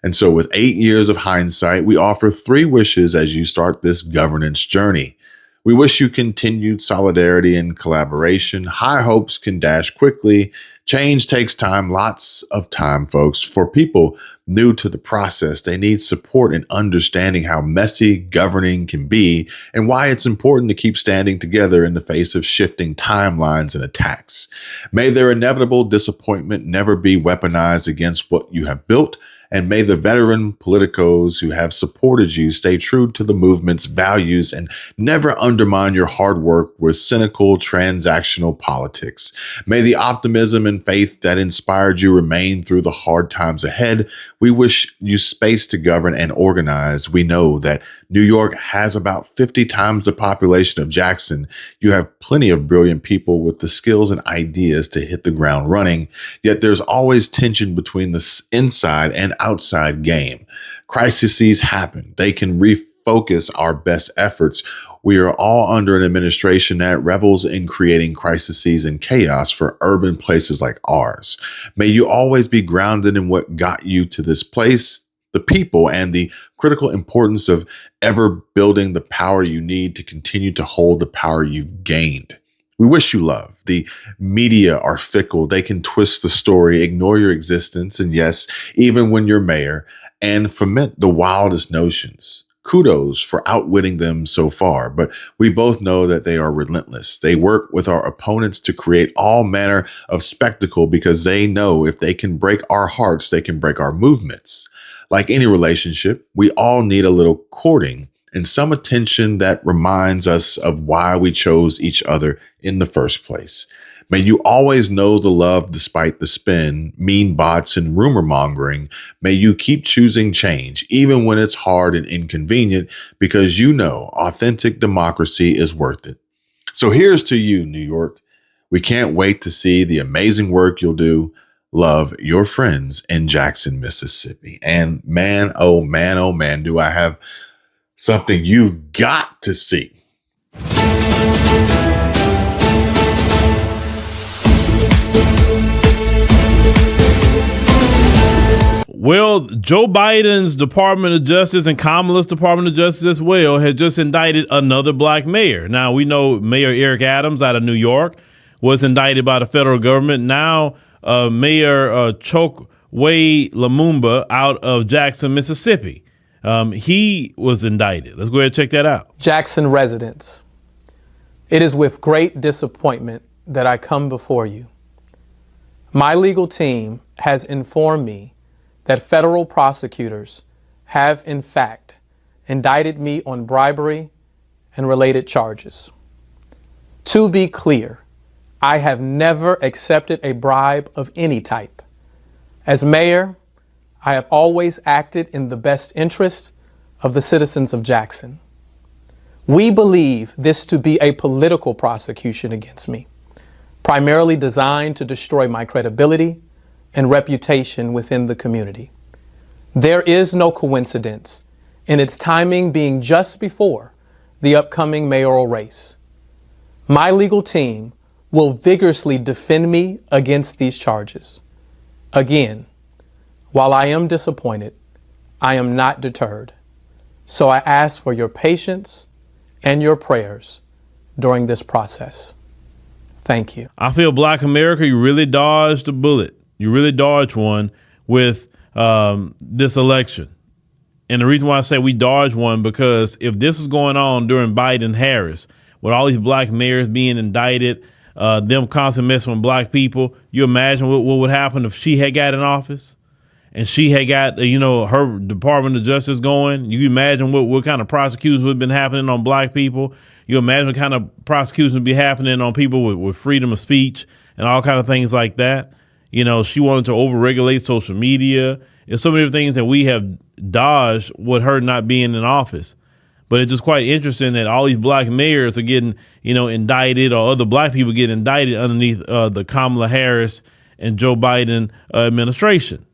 Speaker 1: And so with 8 years of hindsight, we offer 3 wishes as you start this governance journey. We wish you continued solidarity and collaboration. High hopes can dash quickly. Change takes time, lots of time, folks. For people new to the process, they need support in understanding how messy governing can be and why it's important to keep standing together in the face of shifting timelines and attacks. May their inevitable disappointment never be weaponized against what you have built. And may the veteran politicos who have supported you stay true to the movement's values and never undermine your hard work with cynical transactional politics. May the optimism and faith that inspired you remain through the hard times ahead. We wish you space to govern and organize. We know that New York has about 50 times the population of Jackson. You have plenty of brilliant people with the skills and ideas to hit the ground running. Yet there's always tension between the inside and outside game. Crises happen. They can refocus our best efforts. We are all under an administration that revels in creating crises and chaos for urban places like ours. May you always be grounded in what got you to this place, the people, and the critical importance of ever building the power you need to continue to hold the power you've gained. We wish you love. The media are fickle. They can twist the story, ignore your existence, and yes, even when you're mayor, and foment the wildest notions. Kudos for outwitting them so far, but we both know that they are relentless. They work with our opponents to create all manner of spectacle because they know if they can break our hearts, they can break our movements. Like any relationship, we all need a little courting and some attention that reminds us of why we chose each other in the first place. May you always know the love despite the spin, mean bots, and rumor mongering. May you keep choosing change, even when it's hard and inconvenient, because you know authentic democracy is worth it. So here's to you, New York. We can't wait to see the amazing work you'll do. Love, your friends in Jackson, Mississippi. And man, oh man, do I have something you've got to see.
Speaker 2: Well, Joe Biden's Department of Justice and Kamala's Department of Justice as well had just indicted another black mayor. Now, we know Mayor Eric Adams out of New York was indicted by the federal government. Now, Mayor Chokwe Lumumba out of Jackson, Mississippi. He was indicted. Let's go ahead and check that out.
Speaker 21: Jackson residents, it is with great disappointment that I come before you. My legal team has informed me that federal prosecutors have, in fact, indicted me on bribery and related charges. To be clear, I have never accepted a bribe of any type. As mayor, I have always acted in the best interest of the citizens of Jackson. We believe this to be a political prosecution against me, primarily designed to destroy my credibility and reputation within the community. There is no coincidence in its timing being just before the upcoming mayoral race. My legal team will vigorously defend me against these charges. Again, while I am disappointed, I am not deterred. So I ask for your patience and your prayers during this process. Thank you.
Speaker 2: I feel Black America, you really dodged a bullet. You really dodged one with this election. And the reason why I say we dodged one, because if this is going on during Biden-Harris, with all these black mayors being indicted, them constantly messing with black people, you imagine what would happen if she had got in office?
Speaker 4: and she had got, her Department of Justice going, you imagine what kind of prosecutions would have been happening on black people. You imagine what kind of prosecutions would be happening on people with freedom of speech and all kind of things like that. She wanted to overregulate social media. There's so many things that we have dodged with her not being in office. But it's just quite interesting that all these black mayors are getting, indicted, or other black people get indicted underneath the Kamala Harris and Joe Biden administration.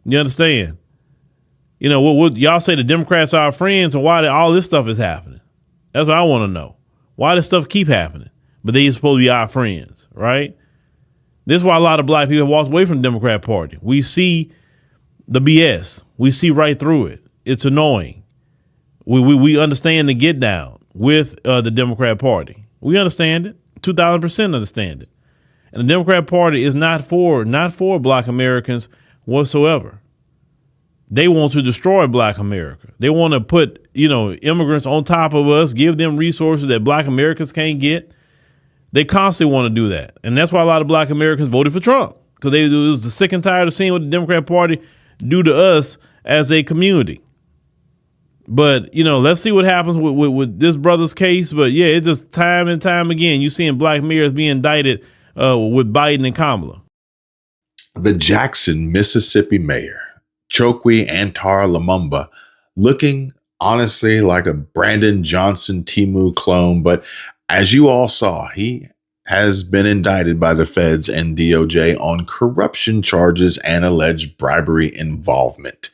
Speaker 4: You understand? What y'all say the Democrats are our friends, and why all this stuff is happening? That's what I want to know. Why does stuff keep happening? But they supposed to be our friends, right? This is why a lot of black people have walked away from the Democrat Party. We see the BS. We see right through it. It's annoying. We understand the get down with the Democrat Party. We understand it. 2,000% understand it. And the Democrat Party is not for black Americans whatsoever. They want to destroy black America. They want to put, immigrants on top of us, give them resources that black Americans can't get. They constantly want to do that. And that's why a lot of black Americans voted for Trump, because they was sick and tired of seeing what the Democrat Party do to us as a community. But, let's see what happens with this brother's case. But yeah, it's just time and time again, you seeing black mayors being indicted with Biden and Kamala.
Speaker 1: The Jackson, Mississippi mayor, Chokwe Antar Lumumba, looking honestly like a Brandon Johnson Timu clone. But as you all saw, he has been indicted by the feds and DOJ on corruption charges and alleged bribery involvement.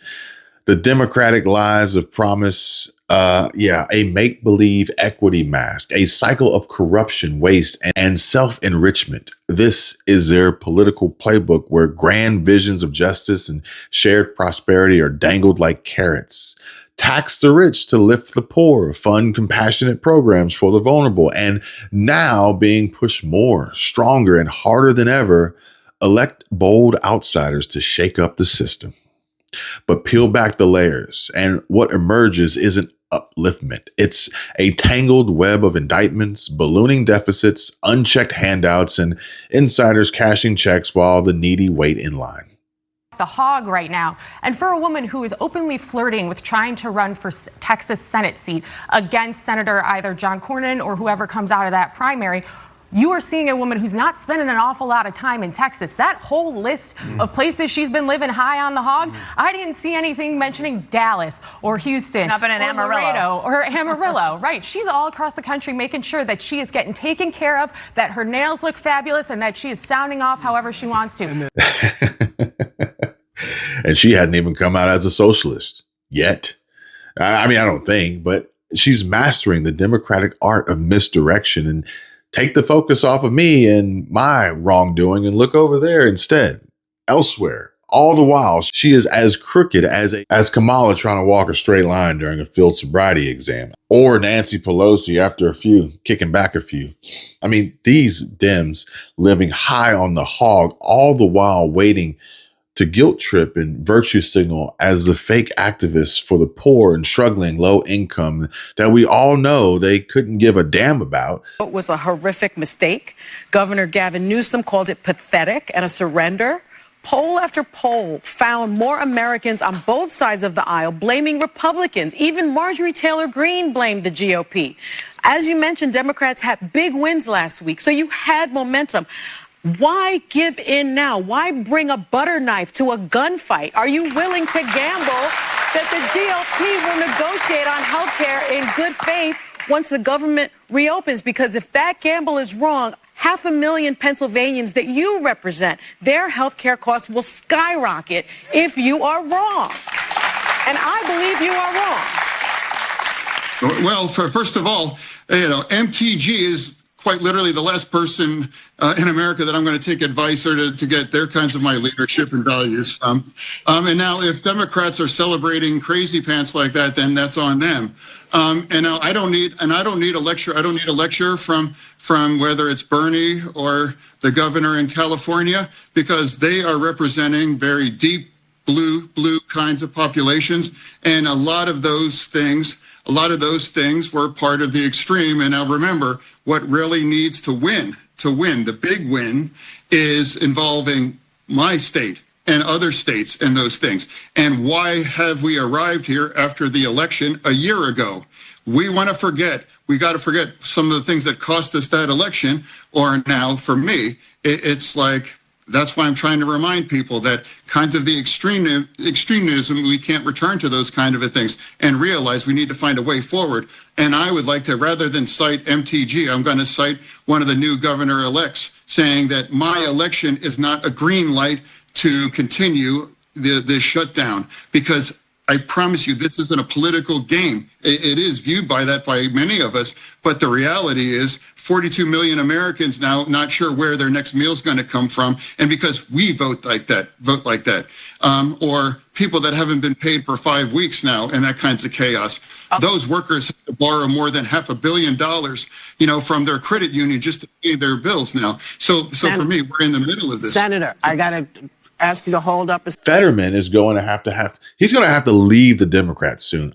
Speaker 1: The Democratic lies of promise, a make-believe equity mask, a cycle of corruption, waste, and self-enrichment. This is their political playbook, where grand visions of justice and shared prosperity are dangled like carrots. Tax the rich to lift the poor, fund compassionate programs for the vulnerable, and now being pushed more, stronger, and harder than ever, elect bold outsiders to shake up the system. But peel back the layers, and what emerges isn't upliftment. It's a tangled web of indictments, ballooning deficits, unchecked handouts, and insiders cashing checks while the needy wait in line.
Speaker 22: The hog right now. And for a woman who is openly flirting with trying to run for Texas Senate seat against Senator either John Cornyn or whoever comes out of that primary, you are seeing a woman who's not spending an awful lot of time in Texas. That whole list of places she's been living high on the hog, I didn't see anything mentioning Dallas or Houston
Speaker 3: Up in an
Speaker 22: or
Speaker 3: Amarillo.
Speaker 22: Laredo or Amarillo. Right. She's all across the country making sure that she is getting taken care of, that her nails look fabulous, and that she is sounding off however she wants to.
Speaker 1: And she hadn't even come out as a socialist yet. I don't think, but she's mastering the Democratic art of misdirection and take the focus off of me and my wrongdoing and look over there instead, elsewhere. All the while, she is as crooked as Kamala trying to walk a straight line during a field sobriety exam, or Nancy Pelosi after kicking back a few. These Dems living high on the hog, all the while waiting to guilt trip and virtue signal as the fake activists for the poor and struggling low income that we all know they couldn't give a damn about.
Speaker 23: It was a horrific mistake. Governor Gavin Newsom called it pathetic and a surrender. Poll after poll found more Americans on both sides of the aisle blaming Republicans. Even Marjorie Taylor Greene blamed the GOP. As you mentioned, Democrats had big wins last week, so you had momentum. Why give in now? Why bring a butter knife to a gunfight? Are you willing to gamble that the GOP will negotiate on health care in good faith once the government reopens? Because if that gamble is wrong, 500,000 Pennsylvanians that you represent, their health care costs will skyrocket if you are wrong. And I believe you are wrong.
Speaker 24: Well, first of all, MTG is quite literally the last person in America that I'm going to take advice or to get their kinds of my leadership and values from. And now if Democrats are celebrating crazy pants like that, then that's on them. And now I don't need a lecture. I don't need a lecture from whether it's Bernie or the governor in California, because they are representing very deep blue kinds of populations. And a lot of those things were part of the extreme. And now remember, what really needs to win, the big win, is involving my state, and other states and those things. And why have we arrived here after the election a year ago? We want to forget. We got to forget some of the things that cost us that election. Or now, for me, it's like, that's why I'm trying to remind people that kinds of the extremism, we can't return to those kind of things and realize we need to find a way forward. And I would like to, rather than cite MTG, I'm going to cite one of the new governor-elects saying that my election is not a green light to continue the shutdown, because I promise you, this isn't a political game. It is viewed by that by many of us, but the reality is 42 million Americans now not sure where their next meal is going to come from, and because we vote like that, or people that haven't been paid for 5 weeks now, and that kinds of chaos. Those workers have to borrow more than $500 million, from their credit union just to pay their bills now. So for me, we're in the middle of this.
Speaker 23: Senator, I got to ask you to hold up.
Speaker 1: Fetterman is going to he's going to have to leave the Democrats soon,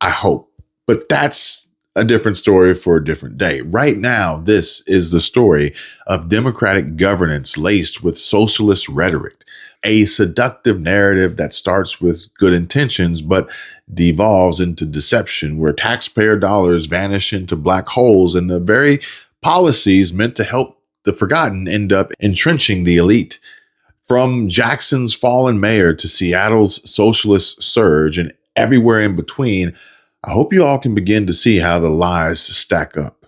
Speaker 1: I hope. But that's a different story for a different day. Right now, this is the story of Democratic governance laced with socialist rhetoric, a seductive narrative that starts with good intentions, but devolves into deception, where taxpayer dollars vanish into black holes and the very policies meant to help the forgotten end up entrenching the elite. From Jackson's fallen mayor to Seattle's socialist surge and everywhere in between, I hope you all can begin to see how the lies stack up.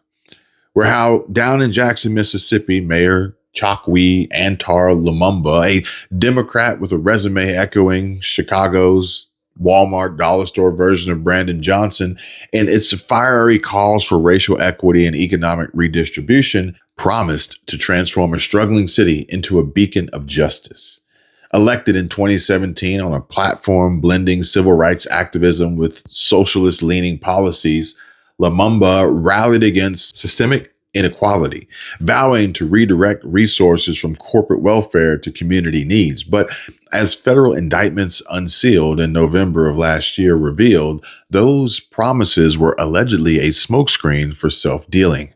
Speaker 1: Where how down in Jackson, Mississippi, Mayor Chokwe Antar Lumumba, a Democrat with a resume echoing Chicago's Walmart dollar store version of Brandon Johnson, and its fiery calls for racial equity and economic redistribution, promised to transform a struggling city into a beacon of justice. Elected in 2017 on a platform blending civil rights activism with socialist-leaning policies, Lumumba rallied against systemic inequality, vowing to redirect resources from corporate welfare to community needs. But as federal indictments unsealed in November of last year revealed, those promises were allegedly a smokescreen for self-dealing.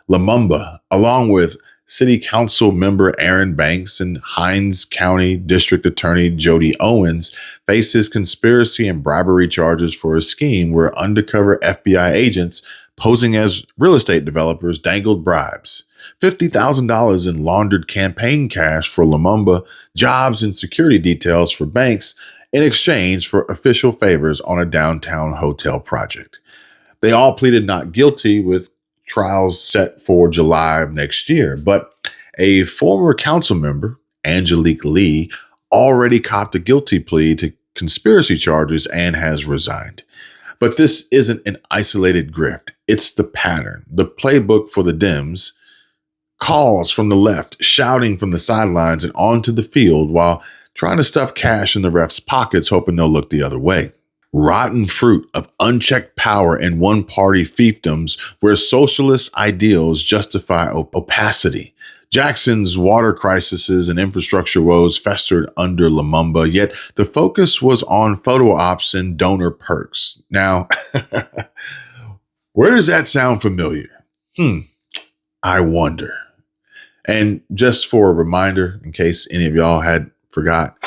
Speaker 1: Lumumba, along with City Council member Aaron Banks and Hines County District Attorney Jody Owens, faces conspiracy and bribery charges for a scheme where undercover FBI agents posing as real estate developers dangled bribes, $50,000 in laundered campaign cash for Lumumba, jobs and security details for Banks in exchange for official favors on a downtown hotel project. They all pleaded not guilty, with trials set for July of next year. But a former council member, Angelique Lee, already copped a guilty plea to conspiracy charges and has resigned. But this isn't an isolated grift. It's the pattern, the playbook for the Dems. Calls from the left, shouting from the sidelines and onto the field while trying to stuff cash in the refs' pockets, hoping they'll look the other way. Rotten fruit of unchecked power and one-party fiefdoms where socialist ideals justify opacity. Jackson's water crises and infrastructure woes festered under Lumumba, yet the focus was on photo ops and donor perks. Now, where does that sound familiar? I wonder. And just for a reminder, in case any of y'all had forgot,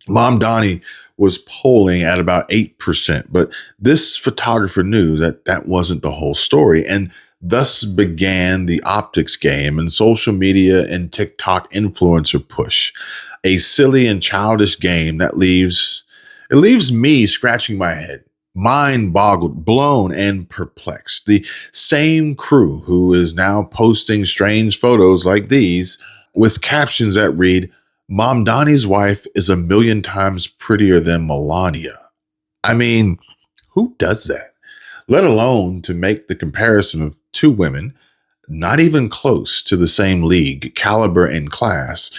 Speaker 1: Mom Donnie was polling at about 8%, but this photographer knew that that wasn't the whole story, and thus began the optics game and social media and TikTok influencer push, a silly and childish game that leaves me scratching my head, mind boggled, blown, and perplexed. The same crew who is now posting strange photos like these with captions that read, "Mom Donnie's wife is 1,000,000 times prettier than Melania." I mean, who does that? Let alone to make the comparison of two women, not even close to the same league, caliber, and class,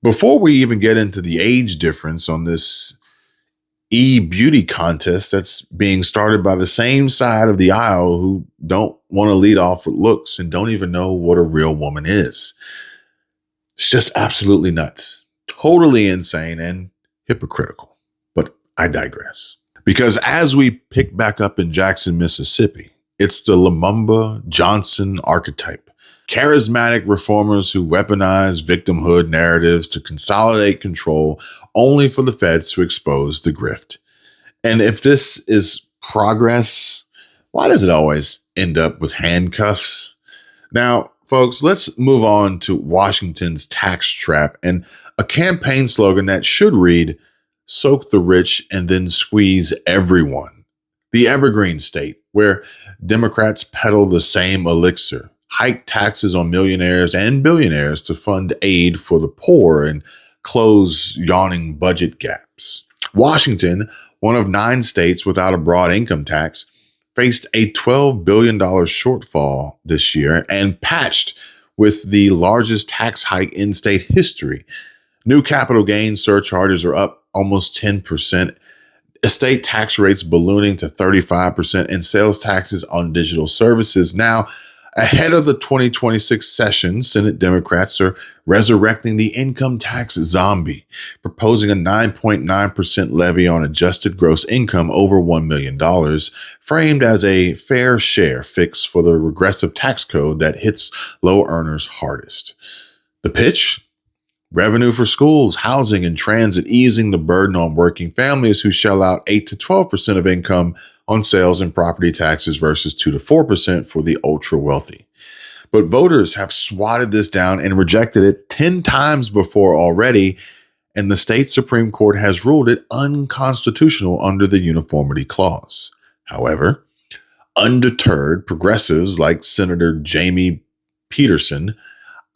Speaker 1: before we even get into the age difference on this e-beauty contest that's being started by the same side of the aisle who don't want to lead off with looks and don't even know what a real woman is. It's just absolutely nuts. Totally insane and hypocritical. But I digress. Because as we pick back up in Jackson, Mississippi, it's the Lumumba Johnson archetype. charismatic reformers who weaponize victimhood narratives to consolidate control, only for the feds to expose the grift. And if this is progress, why does it always end up with handcuffs? Now, folks, let's move on to Washington's tax trap and a campaign slogan that should read, "Soak the rich and then squeeze everyone." The evergreen state, where Democrats peddle the same elixir, hike taxes on millionaires and billionaires to fund aid for the poor and close yawning budget gaps. Washington, one of 9 states without a broad income tax, faced a $12 billion shortfall this year and patched with the largest tax hike in state history. New capital gains surcharges are up almost 10%, estate tax rates ballooning to 35%, and sales taxes on digital services. Now, ahead of the 2026 session, Senate Democrats are resurrecting the income tax zombie, proposing a 9.9% levy on adjusted gross income over $1 million, framed as a fair share fix for the regressive tax code that hits low earners hardest. The pitch? Revenue for schools, housing, and transit, easing the burden on working families who shell out 8 to 12% of income on sales and property taxes versus 2 to 4% for the ultra wealthy. But voters have swatted this down and rejected it 10 times before already, and the state Supreme Court has ruled it unconstitutional under the uniformity clause. However, undeterred, progressives like Senator Jamie Peterson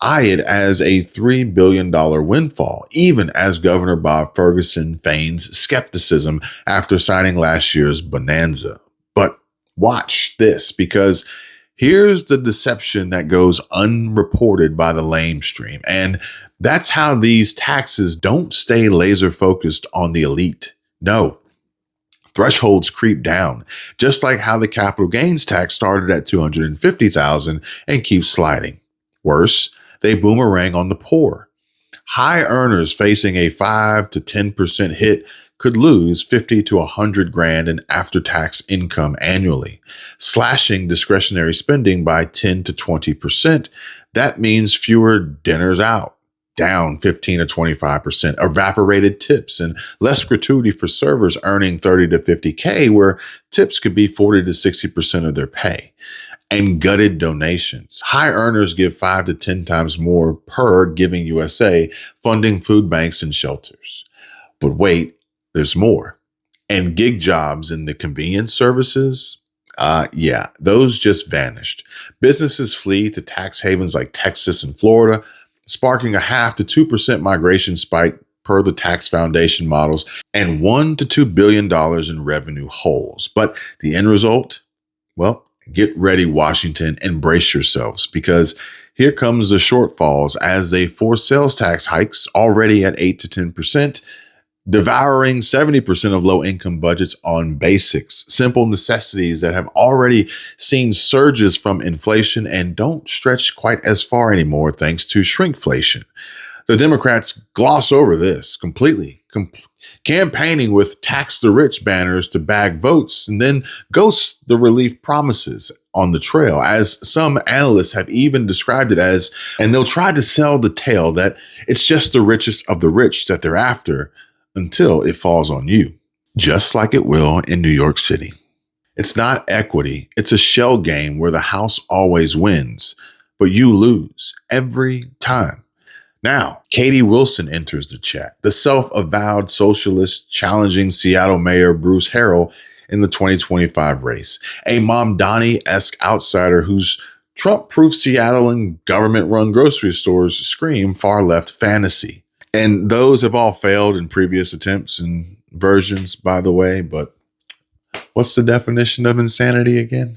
Speaker 1: eye it as a $3 billion windfall, even as Governor Bob Ferguson feigns skepticism after signing last year's bonanza. But watch this, because here's the deception that goes unreported by the lamestream. And that's how these taxes don't stay laser focused on the elite. No. Thresholds creep down, just like how the capital gains tax started at $250,000 and keeps sliding. Worse, they boomerang on the poor. High earners facing a 5 to 10% hit could lose 50 to 100 grand in after-tax income annually. Slashing discretionary spending by 10 to 20%, that means fewer dinners out, down 15 to 25%, evaporated tips, and less gratuity for servers earning 30 to 50K, where tips could be 40 to 60% of their pay. And gutted donations. High earners give 5 to 10 times more per Giving USA, funding food banks and shelters. But wait, there's more. And gig jobs in the convenience services, those just vanished. Businesses flee to tax havens like Texas and Florida, sparking a 0.5 to 2% migration spike per the tax foundation models, and $1 to $2 billion in revenue holes. But the end result? Well, get ready, Washington, and brace yourselves, because here comes the shortfalls as they force sales tax hikes already at 8 to 10%, devouring 70% of low-income budgets on basics, simple necessities that have already seen surges from inflation and don't stretch quite as far anymore thanks to shrinkflation. The Democrats gloss over this completely, campaigning with tax the rich banners to bag votes and then ghost the relief promises on the trail, as some analysts have even described it as, and they'll try to sell the tale that it's just the richest of the rich that they're after until it falls on you, just like it will in New York City. It's not equity. It's a shell game where the house always wins, but you lose every time. Now, Katie Wilson enters the chat, the self-avowed socialist challenging Seattle Mayor Bruce Harrell in the 2025 race, a Mamdani-esque outsider whose Trump-proof Seattle and government-run grocery stores scream far-left fantasy. And those have all failed in previous attempts and versions, by the way, but what's the definition of insanity again?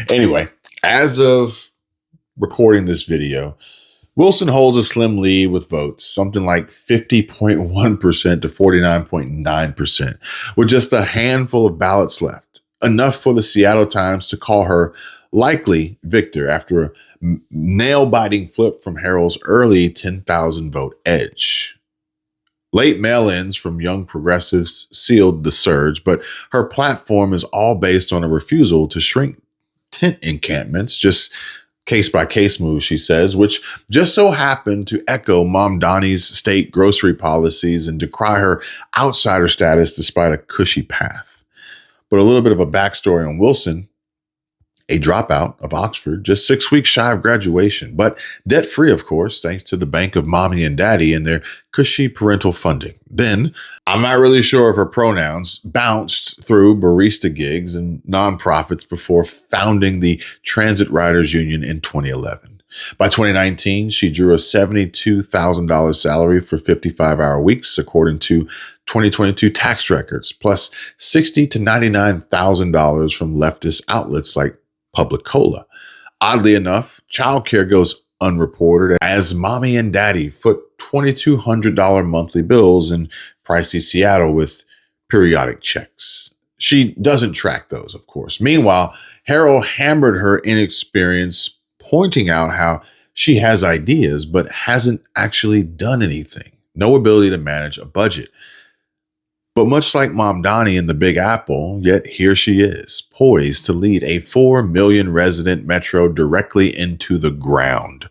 Speaker 1: Anyway, as of recording this video, Wilson holds a slim lead with votes, something like 50.1% to 49.9%, with just a handful of ballots left, enough for the Seattle Times to call her likely victor after a nail-biting flip from Harrell's early 10,000 vote edge. Late mail-ins from young progressives sealed the surge, but her platform is all based on a refusal to shrink tent encampments, just case-by-case move, she says, which just so happened to echo Mom Donnie's state grocery policies and decry her outsider status despite a cushy path. But a little bit of a backstory on Wilson, a dropout of Oxford, just 6 weeks shy of graduation, but debt-free, of course, thanks to the bank of mommy and daddy and their cushy parental funding. Then, I'm not really sure if her pronouns, bounced through barista gigs and nonprofits before founding the Transit Riders Union in 2011. By 2019, she drew a $72,000 salary for 55-hour weeks, according to 2022 tax records, plus $60,000 to $99,000 from leftist outlets like Public Cola. Oddly enough, childcare goes unreported as mommy and daddy foot $2,200 monthly bills in pricey Seattle with periodic checks. She doesn't track those, of course. Meanwhile, Harold hammered her inexperience, pointing out how she has ideas but hasn't actually done anything. No ability to manage a budget. But much like Mom Donnie in the Big Apple, yet here she is, poised to lead a 4 million resident metro directly into the ground.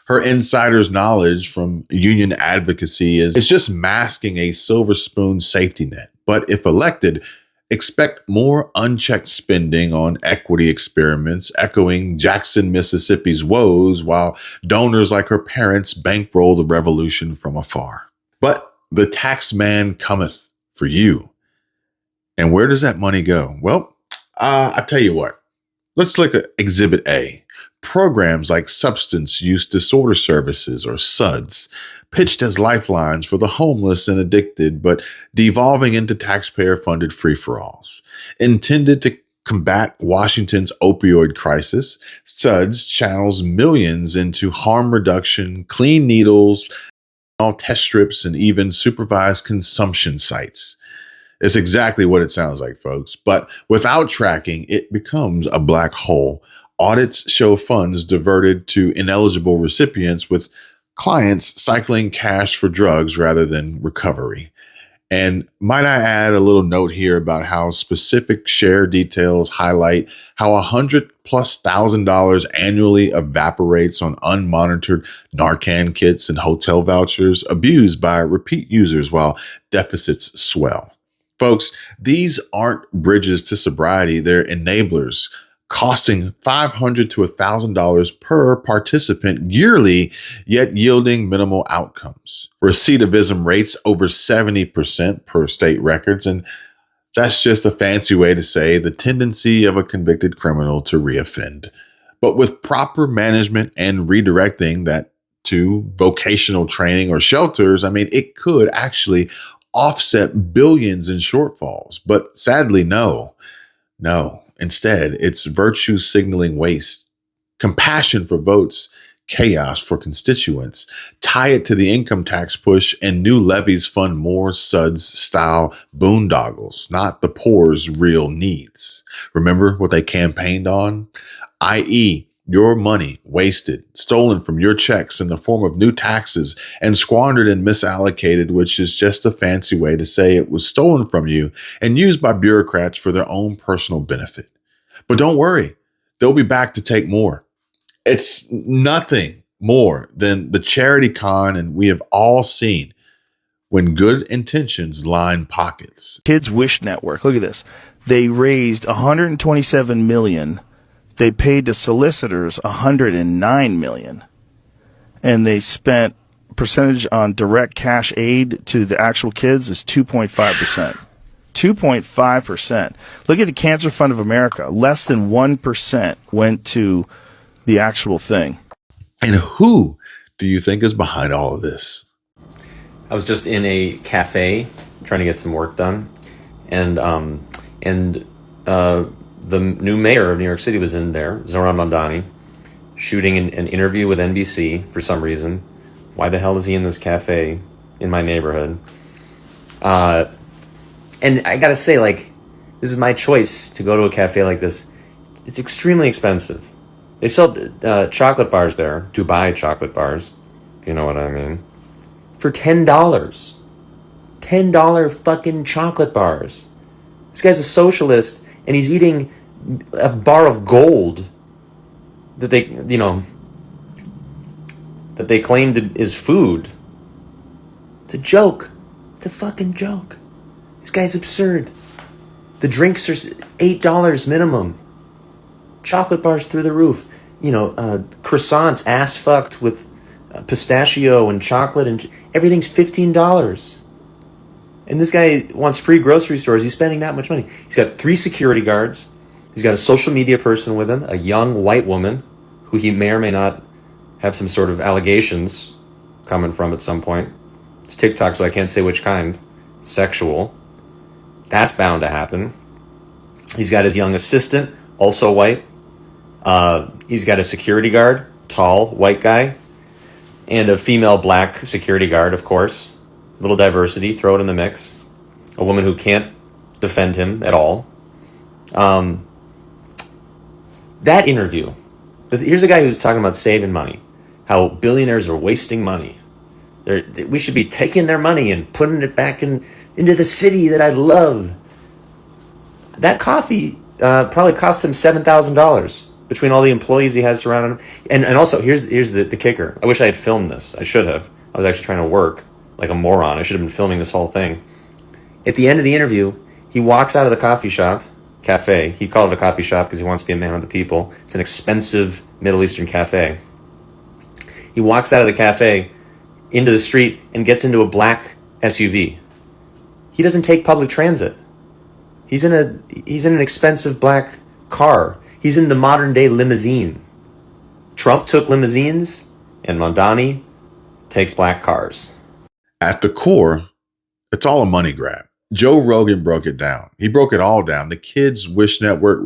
Speaker 1: Her insider's knowledge from union advocacy is just masking a silver spoon safety net. But if elected, expect more unchecked spending on equity experiments, echoing Jackson, Mississippi's woes, while donors like her parents bankroll the revolution from afar. But the tax man cometh for you. And where does that money go? Well, I tell you what, let's look at Exhibit A. Programs like Substance Use Disorder Services, or SUDS, pitched as lifelines for the homeless and addicted, but devolving into taxpayer-funded free-for-alls. Intended to combat Washington's opioid crisis, SUDS channels millions into harm reduction, clean needles, all test strips, and even supervised consumption sites. It's exactly what it sounds like, folks. But without tracking, it becomes a black hole. Audits show funds diverted to ineligible recipients, with clients cycling cash for drugs rather than recovery. And might I add a little note here about how specific share details highlight how $100,000+ annually evaporates on unmonitored Narcan kits and hotel vouchers abused by repeat users while deficits swell. Folks, these aren't bridges to sobriety, they're enablers, costing $500 to $1,000 per participant yearly, yet yielding minimal outcomes. Recidivism rates over 70% per state records, and that's just a fancy way to say the tendency of a convicted criminal to reoffend. But with proper management and redirecting that to vocational training or shelters, it could actually offset billions in shortfalls. But sadly, no. Instead, it's virtue signaling waste, compassion for votes, chaos for constituents. Tie it to the income tax push, and new levies fund more SUDS-style boondoggles, not the poor's real needs. Remember what they campaigned on? I.e., your money wasted, stolen from your checks in the form of new taxes, and squandered and misallocated, which is just a fancy way to say it was stolen from you and used by bureaucrats for their own personal benefit. But don't worry, they'll be back to take more. It's nothing more than the charity con, and we have all seen when good intentions line pockets.
Speaker 5: Kids Wish Network, look at this. They raised $127 million. They paid the solicitors $109 million, and they spent percentage on direct cash aid to the actual kids is 2.5%. 2.5%. Look at the Cancer Fund of America. Less than 1% went to the actual thing.
Speaker 1: And who do you think is behind all of this?
Speaker 6: I was just in a cafe trying to get some work done, and the new mayor of New York City was in there, Zoran Mamdani, shooting an interview with NBC for some reason. Why the hell is he in this cafe in my neighborhood? And I gotta say, this is my choice to go to a cafe like this. It's extremely expensive. They sell chocolate bars there, Dubai chocolate bars, if you know what I mean, for $10. $10 fucking chocolate bars. This guy's a socialist, and he's eating a bar of gold that they claimed is food. It's a joke. It's a fucking joke. This guy's absurd. The drinks are $8 minimum. Chocolate bars through the roof. Croissants ass fucked with pistachio and chocolate, and everything's $15. And this guy wants free grocery stores. He's spending that much money. He's got 3 security guards. He's got a social media person with him, a young white woman who he may or may not have some sort of allegations coming from at some point. It's TikTok, so I can't say which kind. Sexual. That's bound to happen. He's got his young assistant, also white. He's got a security guard, tall, white guy, and a female black security guard, of course. A little diversity, throw it in the mix. A woman who can't defend him at all. That interview. Here's a guy who's talking about saving money. How billionaires are wasting money. We should be taking their money and putting it back into the city that I love. That coffee probably cost him $7,000 between all the employees he has surrounding him. And also, here's the kicker. I wish I had filmed this. I should have. I was actually trying to work like a moron. I should have been filming this whole thing. At the end of the interview, he walks out of the cafe. He called it a coffee shop because he wants to be a man of the people. It's an expensive Middle Eastern cafe. He walks out of the cafe into the street and gets into a black SUV. He doesn't take public transit. He's in an expensive black car. He's in the modern day limousine. Trump took limousines, and Mamdani takes black cars.
Speaker 1: At the core, it's all a money grab. Joe Rogan broke it down. He broke it all down. The Kids Wish Network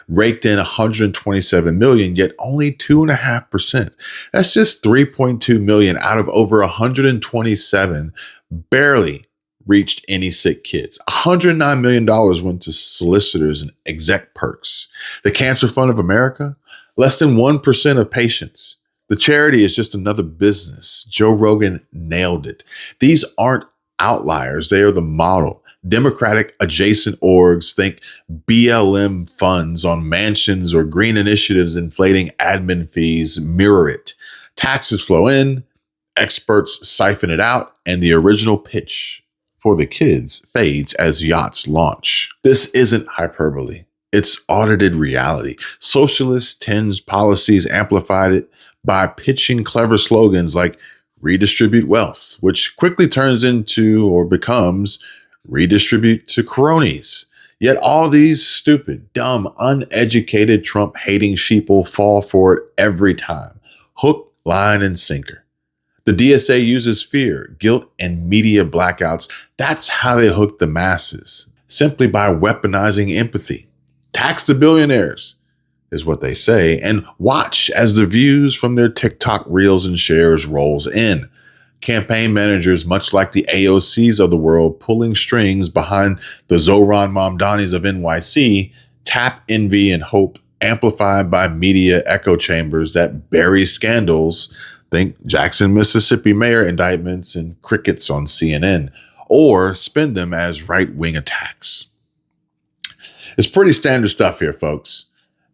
Speaker 1: raked in 127 million, yet only 2.5%. That's just 3.2 million out of over 127 barely reached any sick kids. $109 million went to solicitors and exec perks. The Cancer Fund of America, less than 1% of patients. The charity is just another business. Joe Rogan nailed it. These aren't outliers. They are the model. Democratic adjacent orgs think BLM funds on mansions or green initiatives inflating admin fees mirror it. Taxes flow in, experts siphon it out, and the original pitch for the kids fades as yachts launch. This isn't hyperbole. It's audited reality. Socialist tinge policies amplified it by pitching clever slogans like redistribute wealth, which quickly turns into or becomes redistribute to cronies. Yet all these stupid, dumb, uneducated Trump-hating sheeple fall for it every time. Hook, line, and sinker. The DSA uses fear, guilt, and media blackouts. That's how they hook the masses, simply by weaponizing empathy. Tax the billionaires, is what they say, and watch as the views from their TikTok reels and shares rolls in. Campaign managers, much like the AOCs of the world, pulling strings behind the Zohran Mamdanis of NYC, tap envy and hope, amplified by media echo chambers that bury scandals. Think Jackson, Mississippi mayor indictments and crickets on CNN, or spend them as right-wing attacks. It's pretty standard stuff here, folks.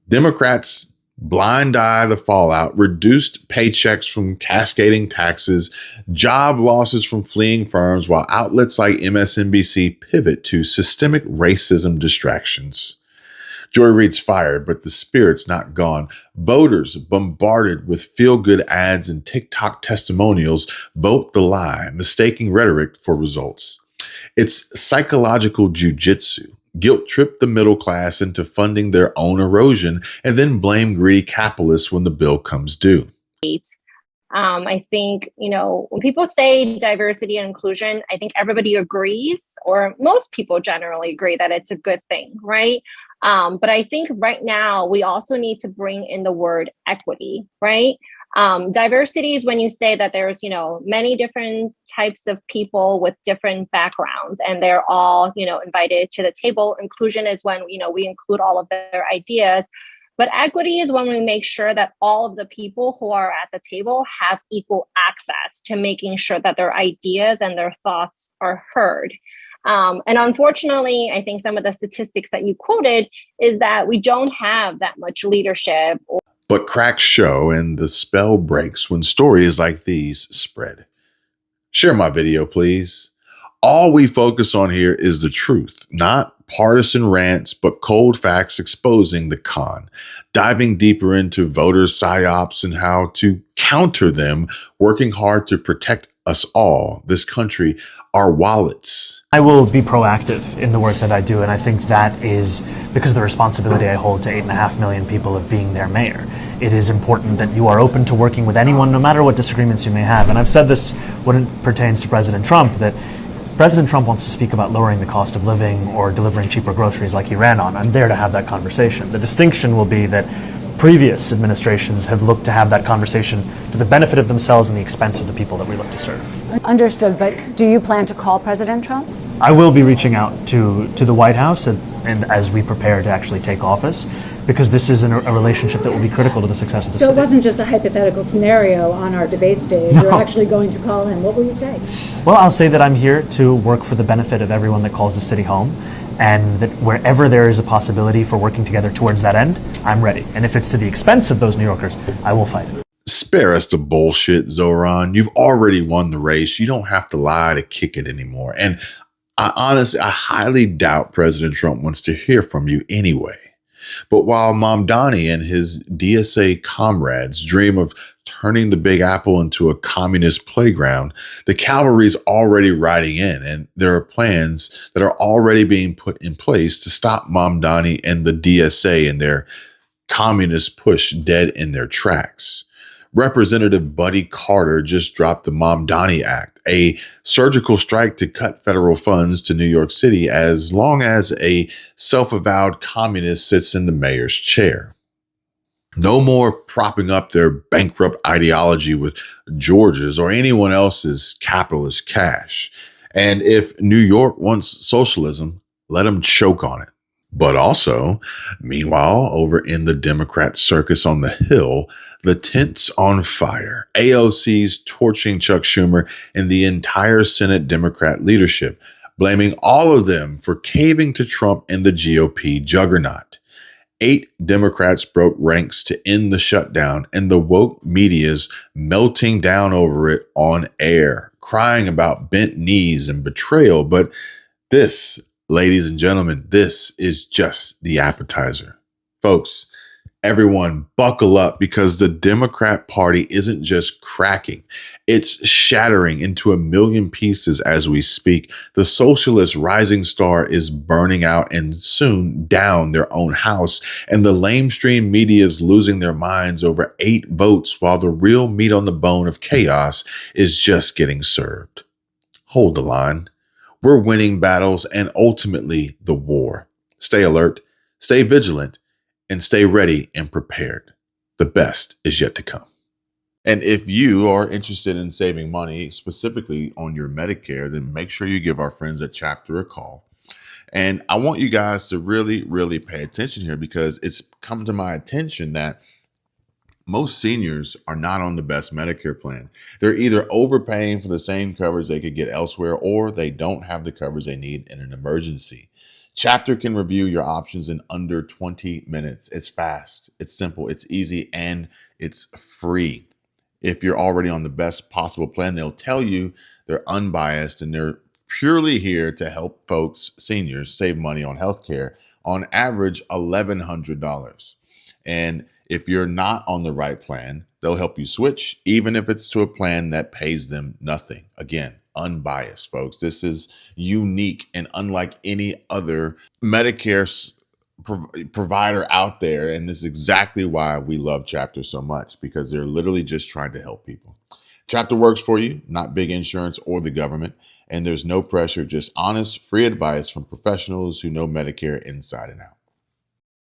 Speaker 1: Democrats blind eye the fallout, reduced paychecks from cascading taxes, job losses from fleeing firms, while outlets like MSNBC pivot to systemic racism distractions. Joy Reid's fired, but the spirit's not gone. Voters bombarded with feel-good ads and TikTok testimonials vote the lie, mistaking rhetoric for results. It's psychological jujitsu. Guilt trip the middle class into funding their own erosion and then blame greedy capitalists when the bill comes due.
Speaker 7: I think, when people say diversity and inclusion, I think everybody agrees, or most people generally agree that it's a good thing, right? But I think right now we also need to bring in the word equity, right? Diversity is when you say that there's, many different types of people with different backgrounds and they're all, invited to the table. Inclusion is when, we include all of their ideas. But equity is when we make sure that all of the people who are at the table have equal access to making sure that their ideas and their thoughts are heard. And unfortunately, I think some of the statistics that you quoted is that we don't have that much leadership.
Speaker 1: But cracks show and the spell breaks when stories like these spread. Share my video, please. All we focus on here is the truth, not partisan rants, but cold facts exposing the con, diving deeper into voter psyops and how to counter them, working hard to protect us all, this country, our wallets.
Speaker 8: I will be proactive in the work that I do, and I think that is because of the responsibility I hold to 8.5 million people of being their mayor. It is important that you are open to working with anyone, no matter what disagreements you may have. And I've said this when it pertains to President Trump, that if President Trump wants to speak about lowering the cost of living or delivering cheaper groceries like he ran on, I'm there to have that conversation. The distinction will be that previous administrations have looked to have that conversation to the benefit of themselves and the expense of the people that we look to serve.
Speaker 9: Understood, but do you plan to call President Trump?
Speaker 8: I will be reaching out to the White House and as we prepare to actually take office, because this is a relationship that will be critical to the success of the
Speaker 9: So
Speaker 8: city.
Speaker 9: it wasn't just a hypothetical scenario on our debate stage.
Speaker 8: No.
Speaker 9: You're actually going to call him. What will you say?
Speaker 8: Well, I'll say that I'm here to work for the benefit of everyone that calls the city home, and that wherever there is a possibility for working together towards that end, I'm ready. And if it's to the expense of those New Yorkers, I will fight it.
Speaker 1: Spare us the bullshit, Zoran. You've already won the race. You don't have to lie to kick it anymore. And I highly doubt President Trump wants to hear from you anyway. But while Mamdani and his DSA comrades dream of turning the Big Apple into a communist playground, the cavalry's already riding in, and there are plans that are already being put in place to stop Mamdani and the DSA in their communist push dead in their tracks. Representative Buddy Carter just dropped the Mamdani Act, a surgical strike to cut federal funds to New York City as long as a self-avowed communist sits in the mayor's chair. No more propping up their bankrupt ideology with Georgia's or anyone else's capitalist cash. And if New York wants socialism, let them choke on it. But also, meanwhile, over in the Democrat circus on the Hill, the tent's on fire. AOC's torching Chuck Schumer and the entire Senate Democrat leadership, blaming all of them for caving to Trump and the GOP juggernaut. 8 Democrats broke ranks to end the shutdown, and the woke media's melting down over it on air, crying about bent knees and betrayal. But this, ladies and gentlemen, this is just the appetizer. Folks, everyone buckle up, because the Democrat Party isn't just cracking. It's shattering into a million pieces as we speak. The Socialist rising star is burning out and soon down their own house. And the lamestream media is losing their minds over 8 votes, while the real meat on the bone of chaos is just getting served. Hold the line. We're winning battles and ultimately the war. Stay alert, stay vigilant, and stay ready and prepared. The best is yet to come. And if you are interested in saving money, specifically on your Medicare, then make sure you give our friends at Chapter a call. And I want you guys to really, really pay attention here, because it's come to my attention that most seniors are not on the best Medicare plan. They're either overpaying for the same coverage they could get elsewhere, or they don't have the coverage they need in an emergency. Chapter can review your options in under 20 minutes. It's fast, it's simple, it's easy, and it's free. If you're already on the best possible plan, they'll tell you they're unbiased and they're purely here to help folks, seniors, save money on healthcare, on average $1,100. And if you're not on the right plan, they'll help you switch, even if it's to a plan that pays them nothing. Again, unbiased, folks. This is unique and unlike any other Medicare provider out there. And this is exactly why we love Chapter so much, because they're literally just trying to help people. Chapter works for you, not big insurance or the government. And there's no pressure, just honest, free advice from professionals who know Medicare inside and out.